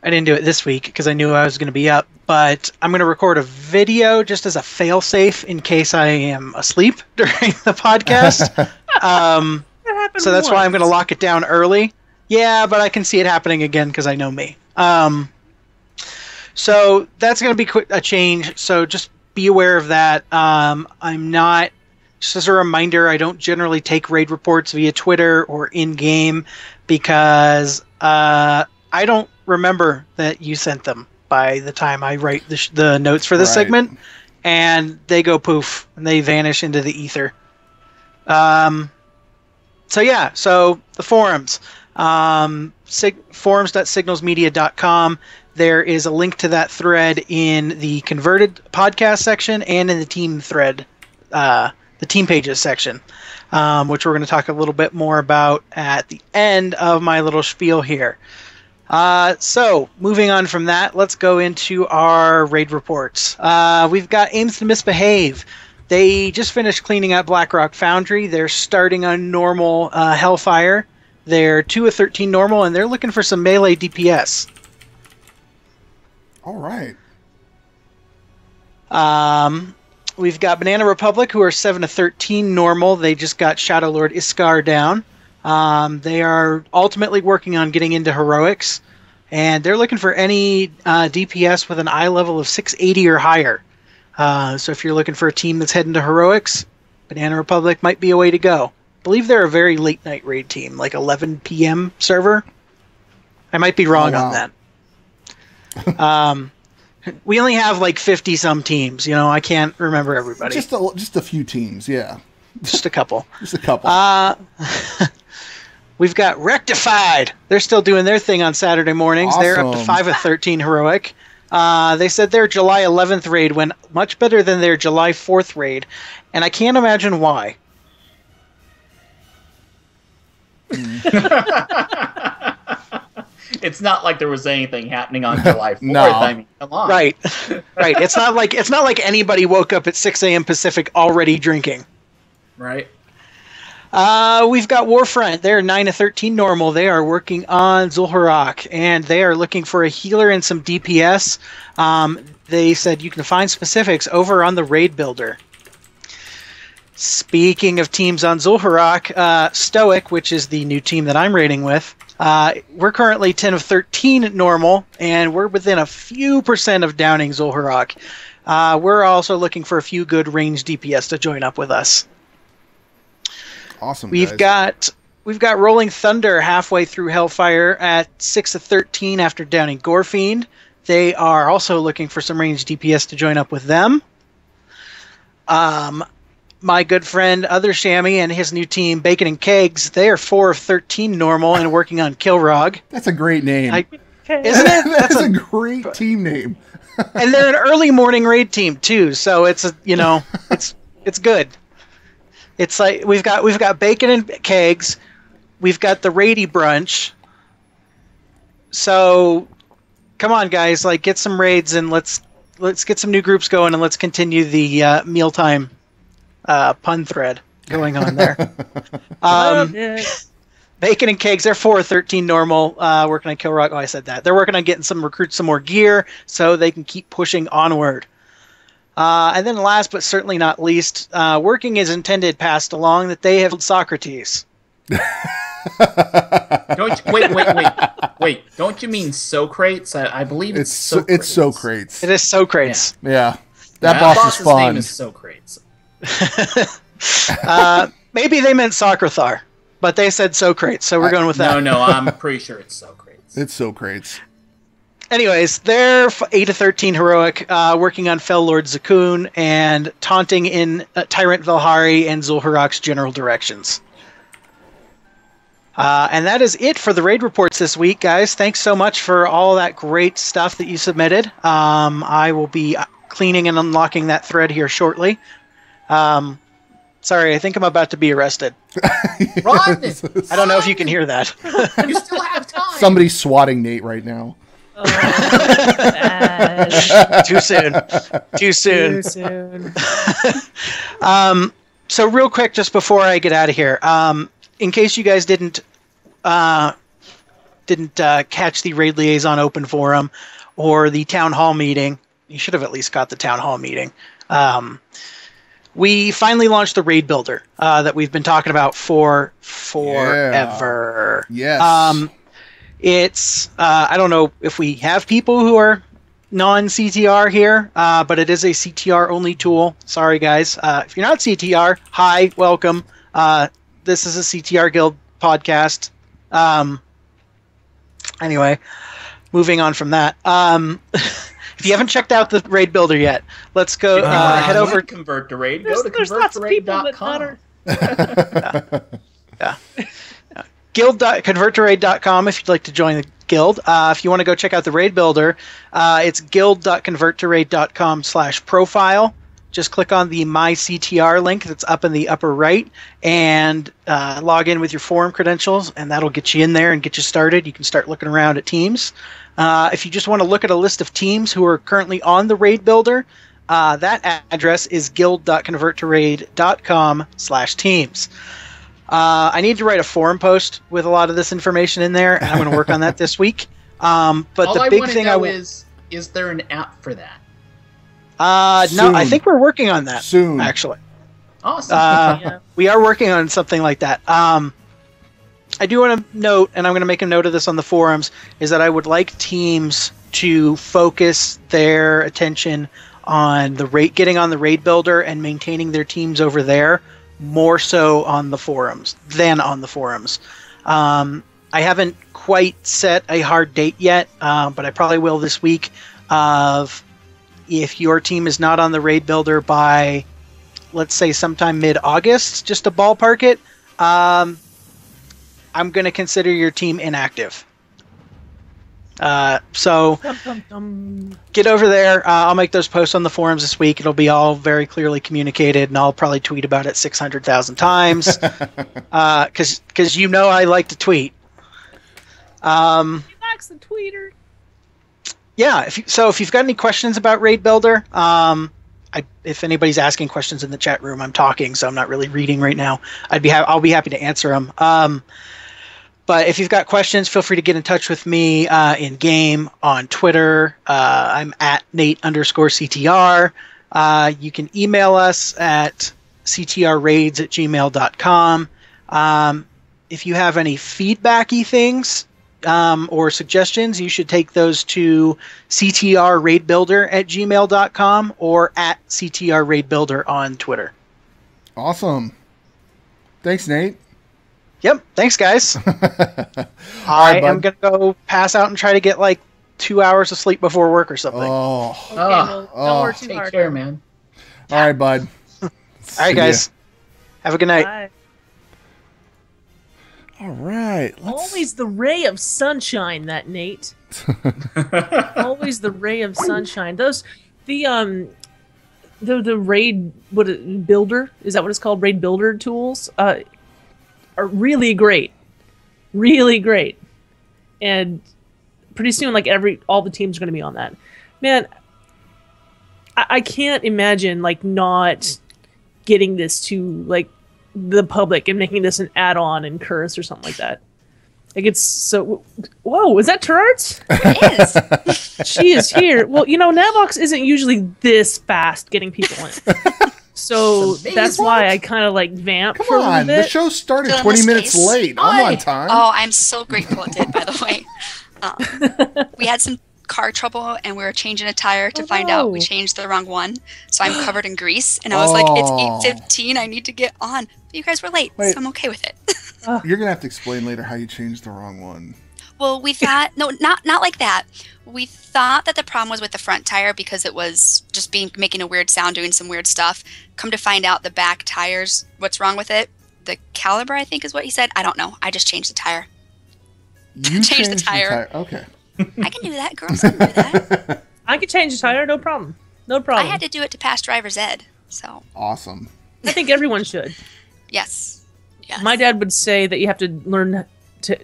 I didn't do it this week because I knew I was going to be up, but I'm going to record a video just as a fail-safe in case I am asleep during the podcast. So that's why I'm going to lock it down early. Yeah, but I can see it happening again because I know me. So that's going to be a change, so just be aware of that. I'm not... Just as a reminder, I don't generally take raid reports via Twitter or in-game because I don't remember that you sent them by the time I write the notes for this segment, and they go poof, and they vanish into the ether. So the forums. Forums.signalsmedia.com. There is a link to that thread in the Converted podcast section and in the team thread, the team pages section, which we're going to talk a little bit more about at the end of my little spiel here. So moving on from that, let's go into our raid reports. We've got Aims to Misbehave. They just finished cleaning up Blackrock Foundry. They're starting on normal Hellfire. They're 2 of 13 normal, and they're looking for some melee DPS. All right. We've got Banana Republic, who are 7 of 13 normal. They just got Shadow Lord Iskar down. They are ultimately working on getting into Heroics, and they're looking for any DPS with an eye level of 680 or higher. So if you're looking for a team that's heading to Heroics, Banana Republic might be a way to go. I believe they're a very late night raid team, like 11 p.m. server. I might be wrong on that. We only have like 50-some teams. You know, I can't remember everybody. Just a few teams, yeah. Just a couple. Just a couple. We've got Rectified. They're still doing their thing on Saturday mornings. Awesome. They're up to 5 of 13 heroic. They said their July 11th raid went much better than their July 4th raid, and I can't imagine why. It's not like there was anything happening on July 4th. No. I mean, come on. Right. It's not like anybody woke up at 6 a.m. Pacific already drinking. Right. We've got Warfront. They're 9-13 normal. They are working on Zul'Harrak, and they are looking for a healer and some DPS. They said you can find specifics over on the Raid Builder. Speaking of teams on Zul'Harrak, Stoic, which is the new team that I'm raiding with, we're currently 10-13 normal, and we're within a few % of downing Zul'Harrak. We're also looking for a few good range DPS to join up with us. Awesome. We've got Rolling Thunder halfway through Hellfire at 6-13 after downing Gorefiend. They are also looking for some range DPS to join up with them. My good friend Other Shammy and his new team, Bacon and Kegs, they are 4-13 normal and working on Kilrog. That's a great name. Isn't it? That's a great team name. And they're an early morning raid team too, so it's it's good. It's like we've got Bacon and Kegs, we've got the Raidy Brunch. So come on, guys, like get some raids and let's get some new groups going and let's continue the mealtime pun thread going on there. Bacon and Kegs, they're 4-13 normal, working on Kilrog. Oh, I said that. They're working on getting some recruits some more gear so they can keep pushing onward. And then last but certainly not least, working as intended passed along that they have Socrates. Wait. Don't you mean Socrates? I believe it's Socrates. It's Socrates. It is Socrates. Yeah. That boss is fun. His name is Socrates. Maybe they meant Socrathar, but they said Socrates, so we're going with that. No, I'm pretty sure it's Socrates. It's Socrates. Anyways, they're 8-13 heroic, working on Fel Lord Zakuun and taunting in Tyrant Velhari and Zul'Harrak's general directions. And that is it for the raid reports this week, guys. Thanks so much for all that great stuff that you submitted. I will be cleaning and unlocking that thread here shortly. Sorry, I think I'm about to be arrested. Run! I don't know if you can hear that. You still have time. Somebody's swatting Nate right now. Oh, Too soon. Too soon. So real quick, just before I get out of here, in case you guys didn't catch the Raid Liaison Open Forum or the Town Hall meeting, you should have at least got the Town Hall meeting. We finally launched the Raid Builder that we've been talking about for forever. Yeah. Yes. It's I don't know if we have people who are non-CTR here, but it is a CTR only tool. Sorry guys, if you're not CTR, hi, welcome. This is a CTR Guild podcast. Anyway, moving on from that. If you haven't checked out the Raid Builder yet, let's go head over. Convert to Raid. Go to converttoraid.com. Yeah. Guild.converttoraid.com if you'd like to join the guild. If you want to go check out the Raid Builder, it's guild.converttoraid.com/profile. Just click on the My CTR link that's up in the upper right and log in with your forum credentials, and that'll get you in there and get you started. You can start looking around at teams. If you just want to look at a list of teams who are currently on the Raid Builder, that address is guild.converttoraid.com/teams. I need to write a forum post with a lot of this information in there, and I'm going to work on that this week. But the big thing is there an app for that? No, I think we're working on that soon. Actually, awesome. We are working on something like that. I do want to note, and I'm going to make a note of this on the forums, is that I would like teams to focus their attention on getting on the Raid Builder and maintaining their teams over there, more so on the forums than on the forums. I haven't quite set a hard date yet, but I probably will this week. If your team is not on the Raid Builder by, let's say, sometime mid-August, just to ballpark it, I'm going to consider your team inactive. So get over there. I'll make those posts on the forums this week. It'll be all very clearly communicated, and I'll probably tweet about it 600,000 times because you know I like to tweet. He likes the tweeter. Yeah. If you've got any questions about Raid Builder, if anybody's asking questions in the chat room, I'm talking, so I'm not really reading right now. I'll be happy to answer them. But if you've got questions, feel free to get in touch with me in game on Twitter. I'm at Nate_CTR. You can email us at ctrraids@gmail.com. If you have any feedbacky things or suggestions, you should take those to ctrraidbuilder@gmail.com or at ctrraidbuilder on Twitter. Awesome. Thanks, Nate. Yep. Thanks, guys. I am going to go pass out and try to get like 2 hours of sleep before work or something. Oh. Okay, well, don't work too hard. Take care, man. All right, bud. All right, guys. Have a good night. Bye. All right. Always the ray of sunshine, that Nate. Always the ray of sunshine. The raid builder, is that what it's called? Raid builder tools are really great. Really great. And pretty soon like all the teams are going to be on that. Man, I can't imagine like not getting this to like the public and making this an add-on in Curse or something like that. Like it's so. Whoa, is that Turarts? It is. She is here. Well, Navox isn't usually this fast getting people in, so that's why I kind of like vamp. Come for a little on, bit. the show started 20 minutes late. I'm on time. Oh, I'm so grateful it did. By the way, we had some car trouble and we were changing a tire to find out we changed the wrong one. So I'm covered in grease, and I was like, "It's 8:15. I need to get on." But you guys were late, so I'm okay with it. You're gonna have to explain later how you changed the wrong one. Well, we thought not like that. We thought that the problem was with the front tire because it was just making a weird sound, doing some weird stuff. Come to find out, the back tires. What's wrong with it? The caliber, I think, is what he said. I don't know. I just changed the tire. You changed the tire. Okay. I can do that. Girls can do that. I could change the tire, no problem. No problem. I had to do it to pass driver's ed. So Awesome. I think everyone should. yes. My dad would say that you have to learn to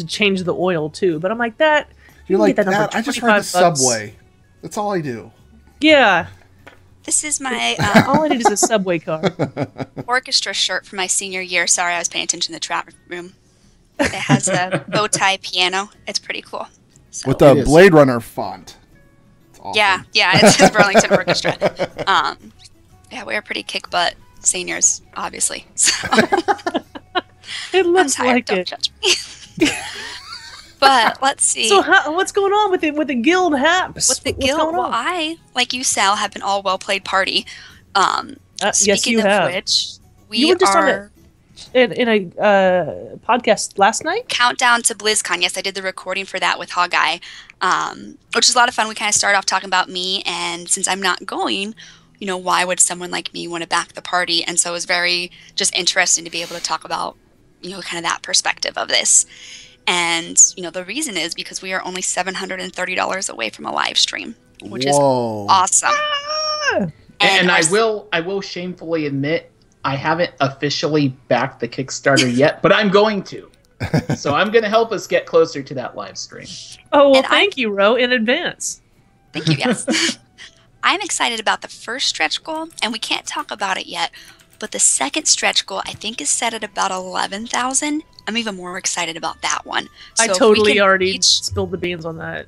change the oil too, but I'm like that. You're like that. I just ride the subway. That's all I do. Yeah. This is my All I need is a subway car. orchestra shirt from my senior year. Sorry, I was paying attention to the chat room. It has a bow tie piano. It's pretty cool. So, With the Blade Runner font. It's awesome. yeah, it says Burlington Orchestra. Yeah, we're pretty kick butt seniors, obviously. So. It looks I'm tired, like don't it. judge me. But let's see. So what's going on with the guild haps? With the guild, well, I, like you, Sal, have been all well-played party. Yes, speaking you of have. which, You were just in a podcast last night? Countdown to BlizzCon. Yes, I did the recording for that with Hawkeye, which is a lot of fun. We kind of started off talking about me, and since I'm not going, why would someone like me want to back the party? And so it was very just interesting to be able to talk about, kind of that perspective of this. And, the reason is because we are only $730 away from a live stream, which is awesome. And I will shamefully admit, I haven't officially backed the Kickstarter yet, but I'm going to. So I'm going to help us get closer to that live stream. Oh, well, thank you, Ro, in advance. Thank you, yes. I'm excited about the first stretch goal, and we can't talk about it yet, but the second stretch goal I think is set at about 11,000. I'm even more excited about that one. So I totally already spilled the beans on that.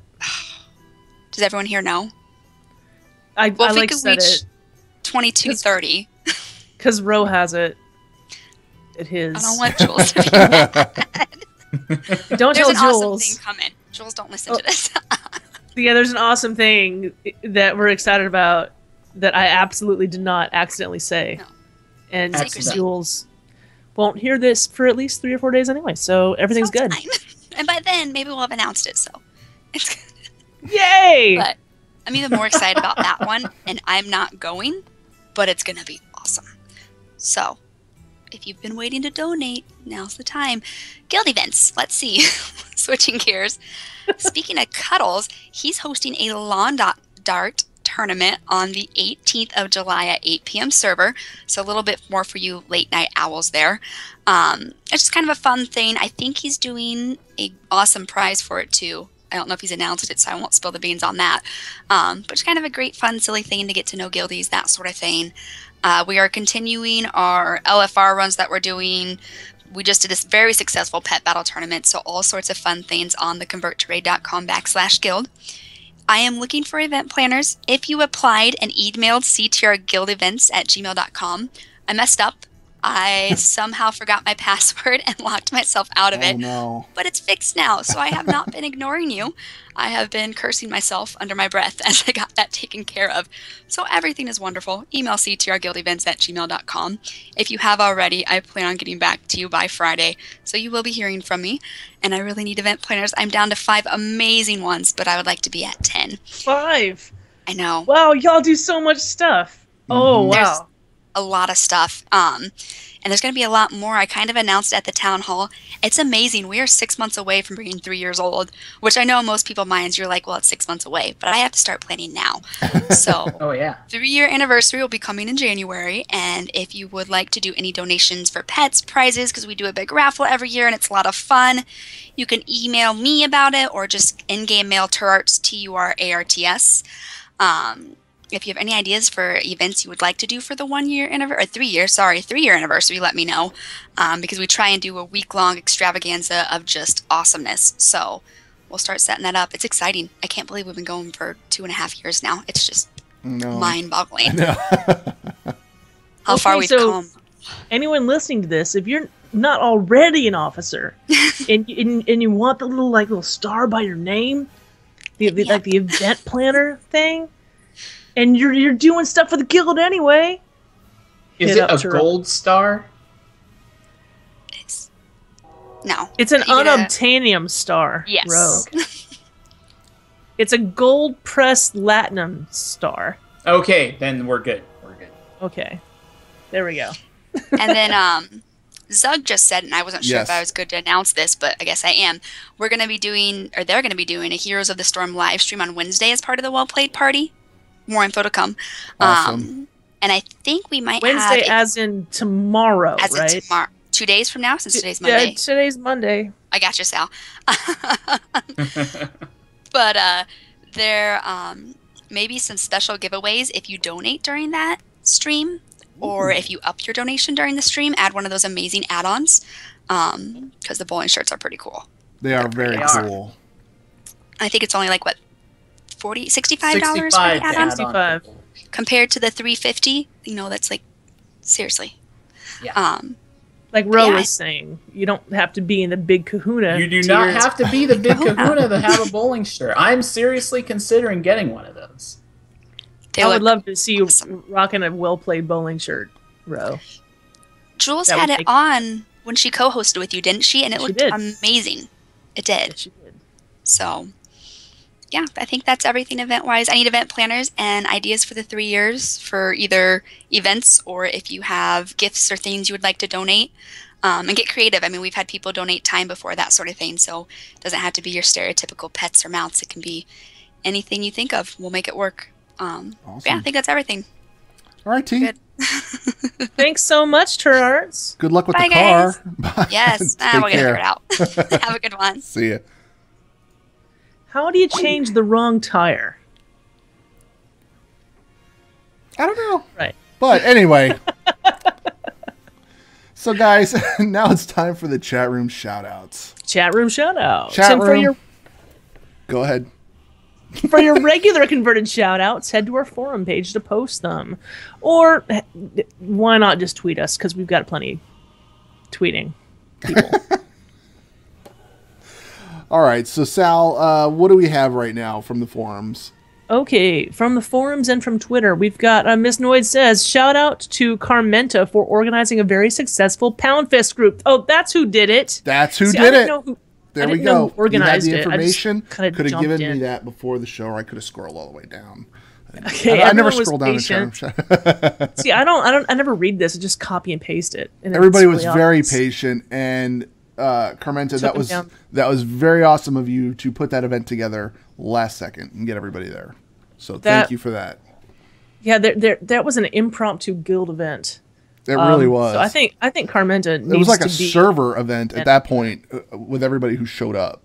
Does everyone here know? I like said it. 2230. Because Ro has it at his. I don't want Jules to be mad. Don't There's tell an Jules. awesome thing coming. Jules, don't listen to this. Yeah, there's an awesome thing that we're excited about that I absolutely did not accidentally say. No. And Secrecy. Jules won't hear this for at least 3 or 4 days anyway, so everything's So good. fine. And by then, maybe we'll have announced it, so it's good. Yay! But I'm even more excited about that one, and I'm not going, but it's going to be awesome. So, if you've been waiting to donate, now's the time. Guild events, let's see. Switching gears. Speaking of Cuddles, he's hosting a lawn dart tournament on the 18th of July at 8 p.m. server. So a little bit more for you late night owls there. It's just kind of a fun thing. I think he's doing an awesome prize for it too. I don't know if he's announced it, so I won't spill the beans on that. But it's kind of a great, fun, silly thing to get to know guildies, that sort of thing. We are continuing our LFR runs that we're doing. We just did this very successful pet battle tournament, so all sorts of fun things on the converttoraid.com/guild. I am looking for event planners. If you applied and emailed ctrguildevents@gmail.com, I messed up. I somehow forgot my password and locked myself out of it. No. But it's fixed now, so I have not been ignoring you. I have been cursing myself under my breath as I got that taken care of. So everything is wonderful. Email ctrguildevents@gmail.com. If you have already, I plan on getting back to you by Friday, so you will be hearing from me. And I really need event planners. I'm down to 5 amazing ones, but I would like to be at 10. 5? I know. Wow, y'all do so much stuff. Oh, wow. There's a lot of stuff. And there's going to be a lot more. I kind of announced at the town hall. It's amazing. We are 6 months away from being 3 years old, which I know in most people's minds, you're like, well, it's 6 months away, but I have to start planning now. So, oh yeah, 3-year anniversary will be coming in January. And if you would like to do any donations for pets, prizes, because we do a big raffle every year and it's a lot of fun, you can email me about it or just in-game mail Turarts, Turarts. If you have any ideas for events you would like to do for the 1-year anniversary, or 3-year anniversary, let me know. Because we try and do a week-long extravaganza of just awesomeness. So we'll start setting that up. It's exciting. I can't believe we've been going for 2.5 years now. It's just mind-boggling. How far we've come. Anyone listening to this, if you're not already an officer, and you want the little star by your name, like the event planner thing, and you're doing stuff for the guild anyway. Is it a gold star? No. It's an unobtainium star. Yes. Rogue. It's a gold pressed latinum star. Okay, then we're good. Okay. There we go. And then Zug just said, and I wasn't sure if I was good to announce this, but I guess I am. They're going to be doing a Heroes of the Storm live stream on Wednesday as part of the Well Played party. More info to come. Awesome. And I think we might Wednesday as in tomorrow, right? In tomorrow. 2 days from now, since today's Monday. Yeah, today's Monday. I got you, Sal. But there may be some special giveaways if you donate during that stream, or if you up your donation during the stream, add one of those amazing add-ons, because the bowling shirts are pretty cool. They are very cool. I think it's only like, what, $65 for the add-on? $65. Compared to the $350, that's like, seriously. Yeah. Like Ro was saying, you don't have to be in the big kahuna. You do not have to be the big kahuna to have a bowling shirt. I'm seriously considering getting one of those. I would love to see you rocking a well-played bowling shirt, Ro. Jules had it on when she co-hosted with you, didn't she? And it looked amazing. It did. Yeah, she did. So, yeah, I think that's everything event-wise. I need event planners and ideas for the 3 years for either events or if you have gifts or things you would like to donate. And get creative. I mean, we've had people donate time before, that sort of thing. So it doesn't have to be your stereotypical pets or mounts. It can be anything you think of. We'll make it work. Awesome. Yeah, I think that's everything. All right, T. Good. Thanks so much, Turarts. Good luck with Bye, the car. Bye. Yes, we'll get it figured out. Have a good one. See ya. How do you change the wrong tire? I don't know. Right. But anyway. So, guys, now it's time for the chat room shout-outs. Chat room shout-outs. Chat room. Go ahead. For your regular converted shout-outs, head to our forum page to post them. Or why not just tweet us, because we've got plenty tweeting people. All right, so Sal, what do we have right now from the forums? Okay, from the forums and from Twitter, we've got Miss Noid says, shout out to Carmenta for organizing a very successful Pound Fist group. Oh, that's who did it. That's who did it. There we go. Organized you had the information. Could have given me that before the show, or I could have scrolled all the way down. Okay, I never scroll down the chat. See, I never read this. I just copy and paste it. And everybody was very patient, and Carmenta, that was very awesome of you to put that event together last second and get everybody there. So thank you for that. Yeah, that was an impromptu guild event. It really was. So I think Carmenta needs it was like to a server event at that point with everybody who showed up.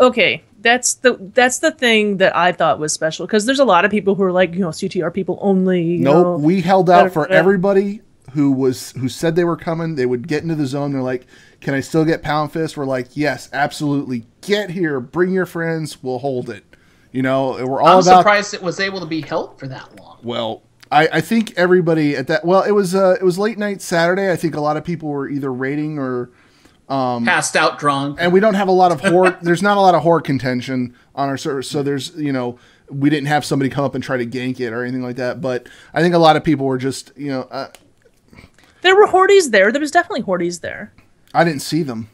Okay. That's the thing that I thought was special, because there's a lot of people who are like, CTR people only. Nope, we held out for everybody who said they were coming. They would get into the zone. They're like, "Can I still get Pound Fist?" We're like, "Yes, absolutely. Get here. Bring your friends. We'll hold it." We're all I'm surprised it was able to be held for that long. Well, I think everybody at that. Well, it was late night Saturday. I think a lot of people were either raiding or. Passed out drunk. And we don't have a lot of horde. There's not a lot of horde contention on our server. So there's, we didn't have somebody come up and try to gank it or anything like that. But I think a lot of people were just, there were hordes there. There was definitely hordes there. I didn't see them.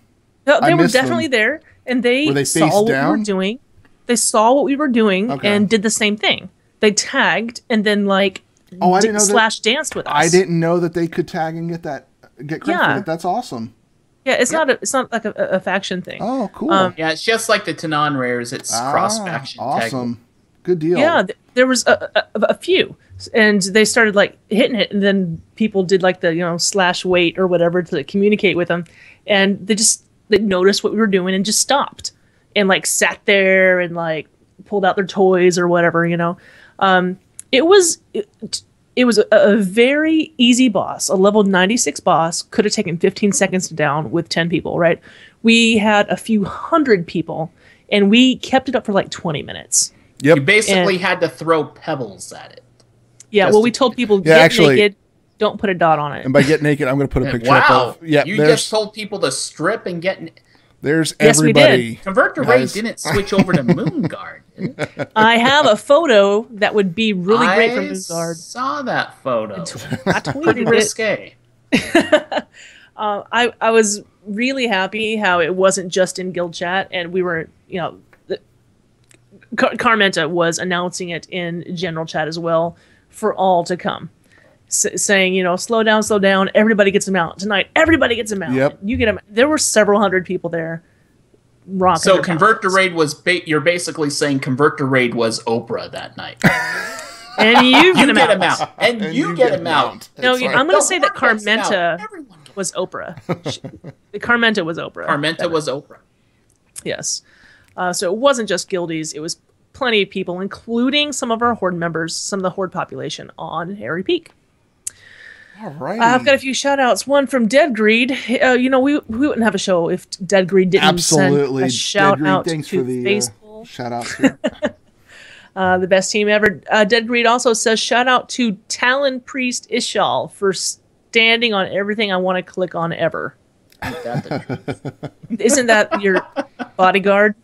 No, they were definitely there. And they saw what we were doing. They saw what we were doing and did the same thing. They tagged and then I didn't know danced with us. I didn't know that they could tag and get credit for it. That's awesome. Yeah, it's not like a faction thing. Oh, cool. Yeah, it's just like the Tanan rares. It's cross faction. Awesome. Tag. Good deal. Yeah, there was a few, and they started hitting it, and then people did the /wait or whatever to communicate with them, and they noticed what we were doing and just stopped and sat there and pulled out their toys or whatever. It was a very easy boss. A level 96 boss could have taken 15 seconds to down with 10 people, right? We had a few hundred people, and we kept it up for 20 minutes. Yep. You basically had to throw pebbles at it. Yeah, we told people, get naked, don't put a dot on it. And by get naked, I'm going to put a picture up of... Yeah, you just told people to strip and get... There's everybody. We did. Convert to Raid didn't switch over to Moonguard. I have a photo that would be really great for Moonguard. I saw that photo. I tweeted risque. I was really happy how it wasn't just in guild chat, and we were, Carmenta was announcing it in general chat as well for all to come. Saying, slow down, everybody gets them out tonight. Everybody gets them out. Yep. You get them. There were several hundred people there rocking. So Convert to Raid was, you're basically saying Convert to Raid was Oprah that night. And you get them out. And you get them out. No, I'm going to say that Carmenta was Oprah. Carmenta was Oprah. Carmenta was Oprah. Yes. So it wasn't just guildies. It was plenty of people, including some of our Horde members, some of the Horde population on Airy Peak. All right. I've got a few shout-outs. One from Dead Greed. We wouldn't have a show if Dead Greed didn't send a shout-out to Facebook. Shout-outs. The best team ever. Dead Greed also says, shout-out to Talon Priest Ishal for standing on everything I want to click on ever. Isn't that your bodyguard?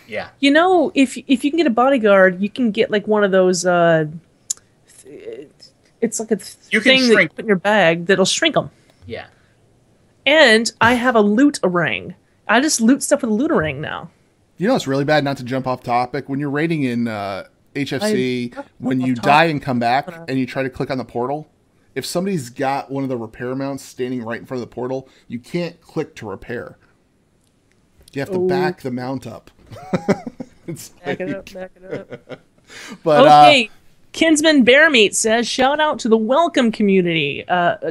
Yeah. If you can get a bodyguard, you can get one of those... It's like a thing that you put in your bag that'll shrink them. Yeah. And I have a lootarang. I just loot stuff with a lootarang now. It's really bad, not to jump off topic. When you're raiding in HFC, when you die and come back and you try to click on the portal, if somebody's got one of the repair mounts standing right in front of the portal, you can't click to repair. You have to back the mount up. Back it up. But, okay. Kinsman Bearmeat says, shout out to the welcome community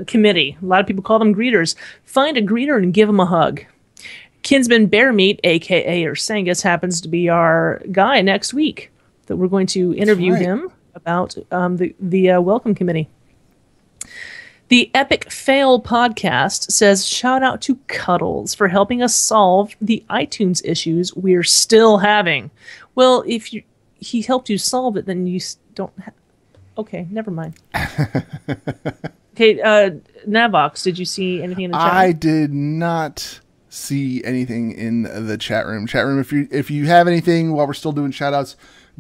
committee. A lot of people call them greeters. Find a greeter and give them a hug. Kinsman Bearmeat, a.k.a. Ursangus, happens to be our guy next week that we're going to interview him about the welcome committee. The Epic Fail podcast says, shout out to Cuddles for helping us solve the iTunes issues we're still having. Well, if he helped you solve it, then you don't have... Okay, never mind. Okay, Navox, did you see anything in the chat? I did not see anything in the chat room. If you have anything while we're still doing shout-outs,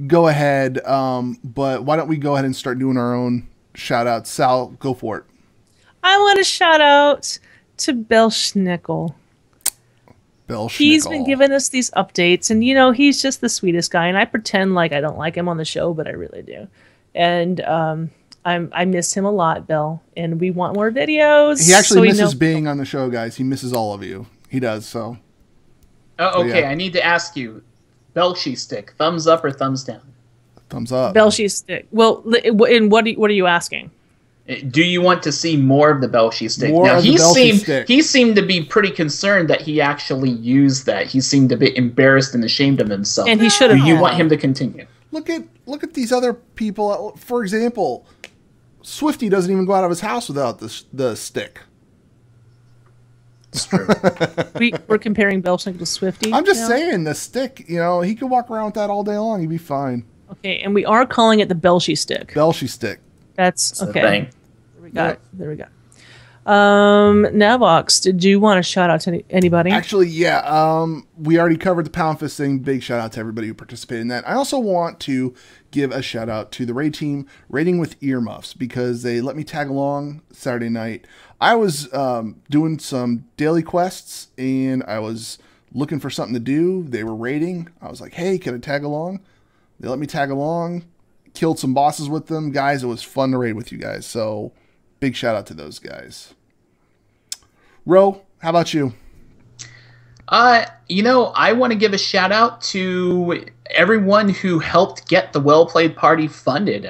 go ahead. But why don't we go ahead and start doing our own shout-outs? Sal, go for it. I want to shout out to Belschnickel. He's been giving us these updates, and he's just the sweetest guy, and I pretend like I don't like him on the show, but I really do. And I miss him a lot, Bell, and we want more videos. He actually misses being on the show, guys. He misses all of you. He does, so. Oh, okay, yeah. I need to ask you, Belchy stick, thumbs up or thumbs down? Thumbs up. Belchy stick. Well, and what are you asking? Do you want to see more of the Belshi stick? More now, of the Belshi stick. He seemed to be pretty concerned that he actually used that. He seemed to be embarrassed and ashamed of himself. And he should have. Do you want him to continue? Look at these other people. For example, Swifty doesn't even go out of his house without the stick. It's true. We're comparing Belschnickel to Swifty. I'm just saying, the stick, he could walk around with that all day long. He'd be fine. Okay, and we are calling it the Belshi stick. Belshi stick. That's okay. There we got it. There we go. Navox, did you want to shout out to anybody? Actually, yeah. We already covered the Pound Fist thing. Big shout out to everybody who participated in that. I also want to give a shout out to the raid team, Raiding with Earmuffs, because they let me tag along Saturday night. I was doing some daily quests, and I was looking for something to do. They were raiding. I was like, hey, can I tag along? They let me tag along. Killed some bosses with them. Guys, it was fun to raid with you guys. So, big shout out to those guys. Ro, how about you? I want to give a shout out to everyone who helped get the Well Played Party funded.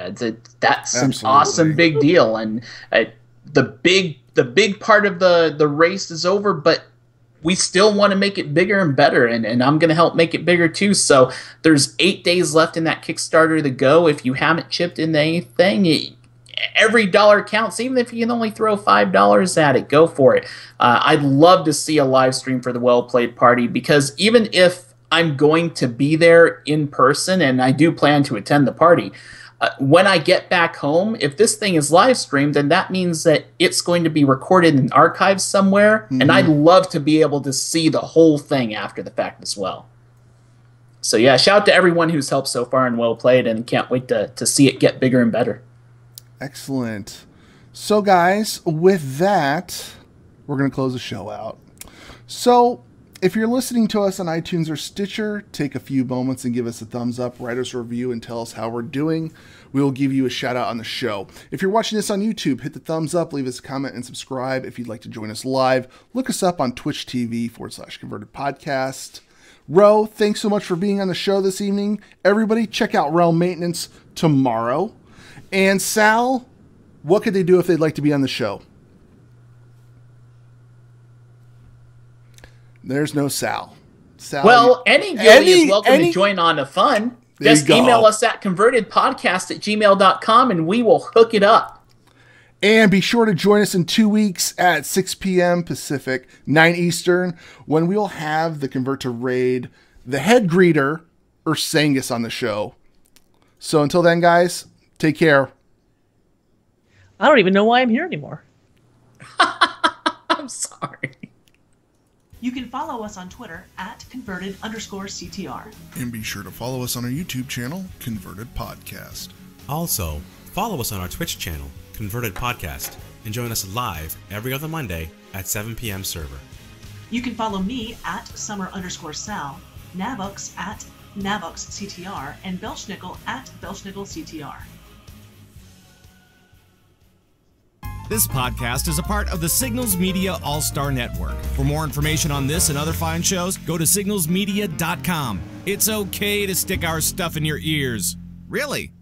That's an awesome big deal, and the big part of the race is over, but we still want to make it bigger and better, and I'm going to help make it bigger too. So there's 8 days left in that Kickstarter to go. If you haven't chipped in anything, every dollar counts. Even if you can only throw $5 at it, go for it. I'd love to see a live stream for the Well Played Party, because even if I'm going to be there in person, and I do plan to attend the party, when I get back home, if this thing is live streamed, then that means that it's going to be recorded in archives somewhere, and I'd love to be able to see the whole thing after the fact as well. So yeah, shout out to everyone who's helped so far and Well Played, and can't wait to see it get bigger and better. Excellent. So guys, with that, we're going to close the show out. So if you're listening to us on iTunes or Stitcher, take a few moments and give us a thumbs up, write us a review, and tell us how we're doing. We will give you a shout out on the show. If you're watching this on YouTube, hit the thumbs up, leave us a comment, and subscribe. If you'd like to join us live, look us up on Twitch TV/Converted Podcast. Ro, thanks so much for being on the show this evening. Everybody, check out Realm Maintenance tomorrow. And Sal, what could they do if they'd like to be on the show? There's no Sal. Well, any guildie is welcome to join on the fun. Just email us at convertedpodcast@gmail.com and we will hook it up. And be sure to join us in 2 weeks at 6 p.m. Pacific, 9 Eastern, when we'll have the Convert to Raid, the head greeter, Ursangus, on the show. So until then, guys, take care. I don't even know why I'm here anymore. I'm sorry. You can follow us on Twitter at @converted_CTR. And be sure to follow us on our YouTube channel, Converted Podcast. Also, follow us on our Twitch channel, Converted Podcast, and join us live every other Monday at 7 p.m. server. You can follow me at Summer_Sal, Navox at NavoxCTR, and Belschnickel at BelschnickelCTR. This podcast is a part of the Signals Media All-Star Network. For more information on this and other fine shows, go to signalsmedia.com. It's okay to stick our stuff in your ears. Really.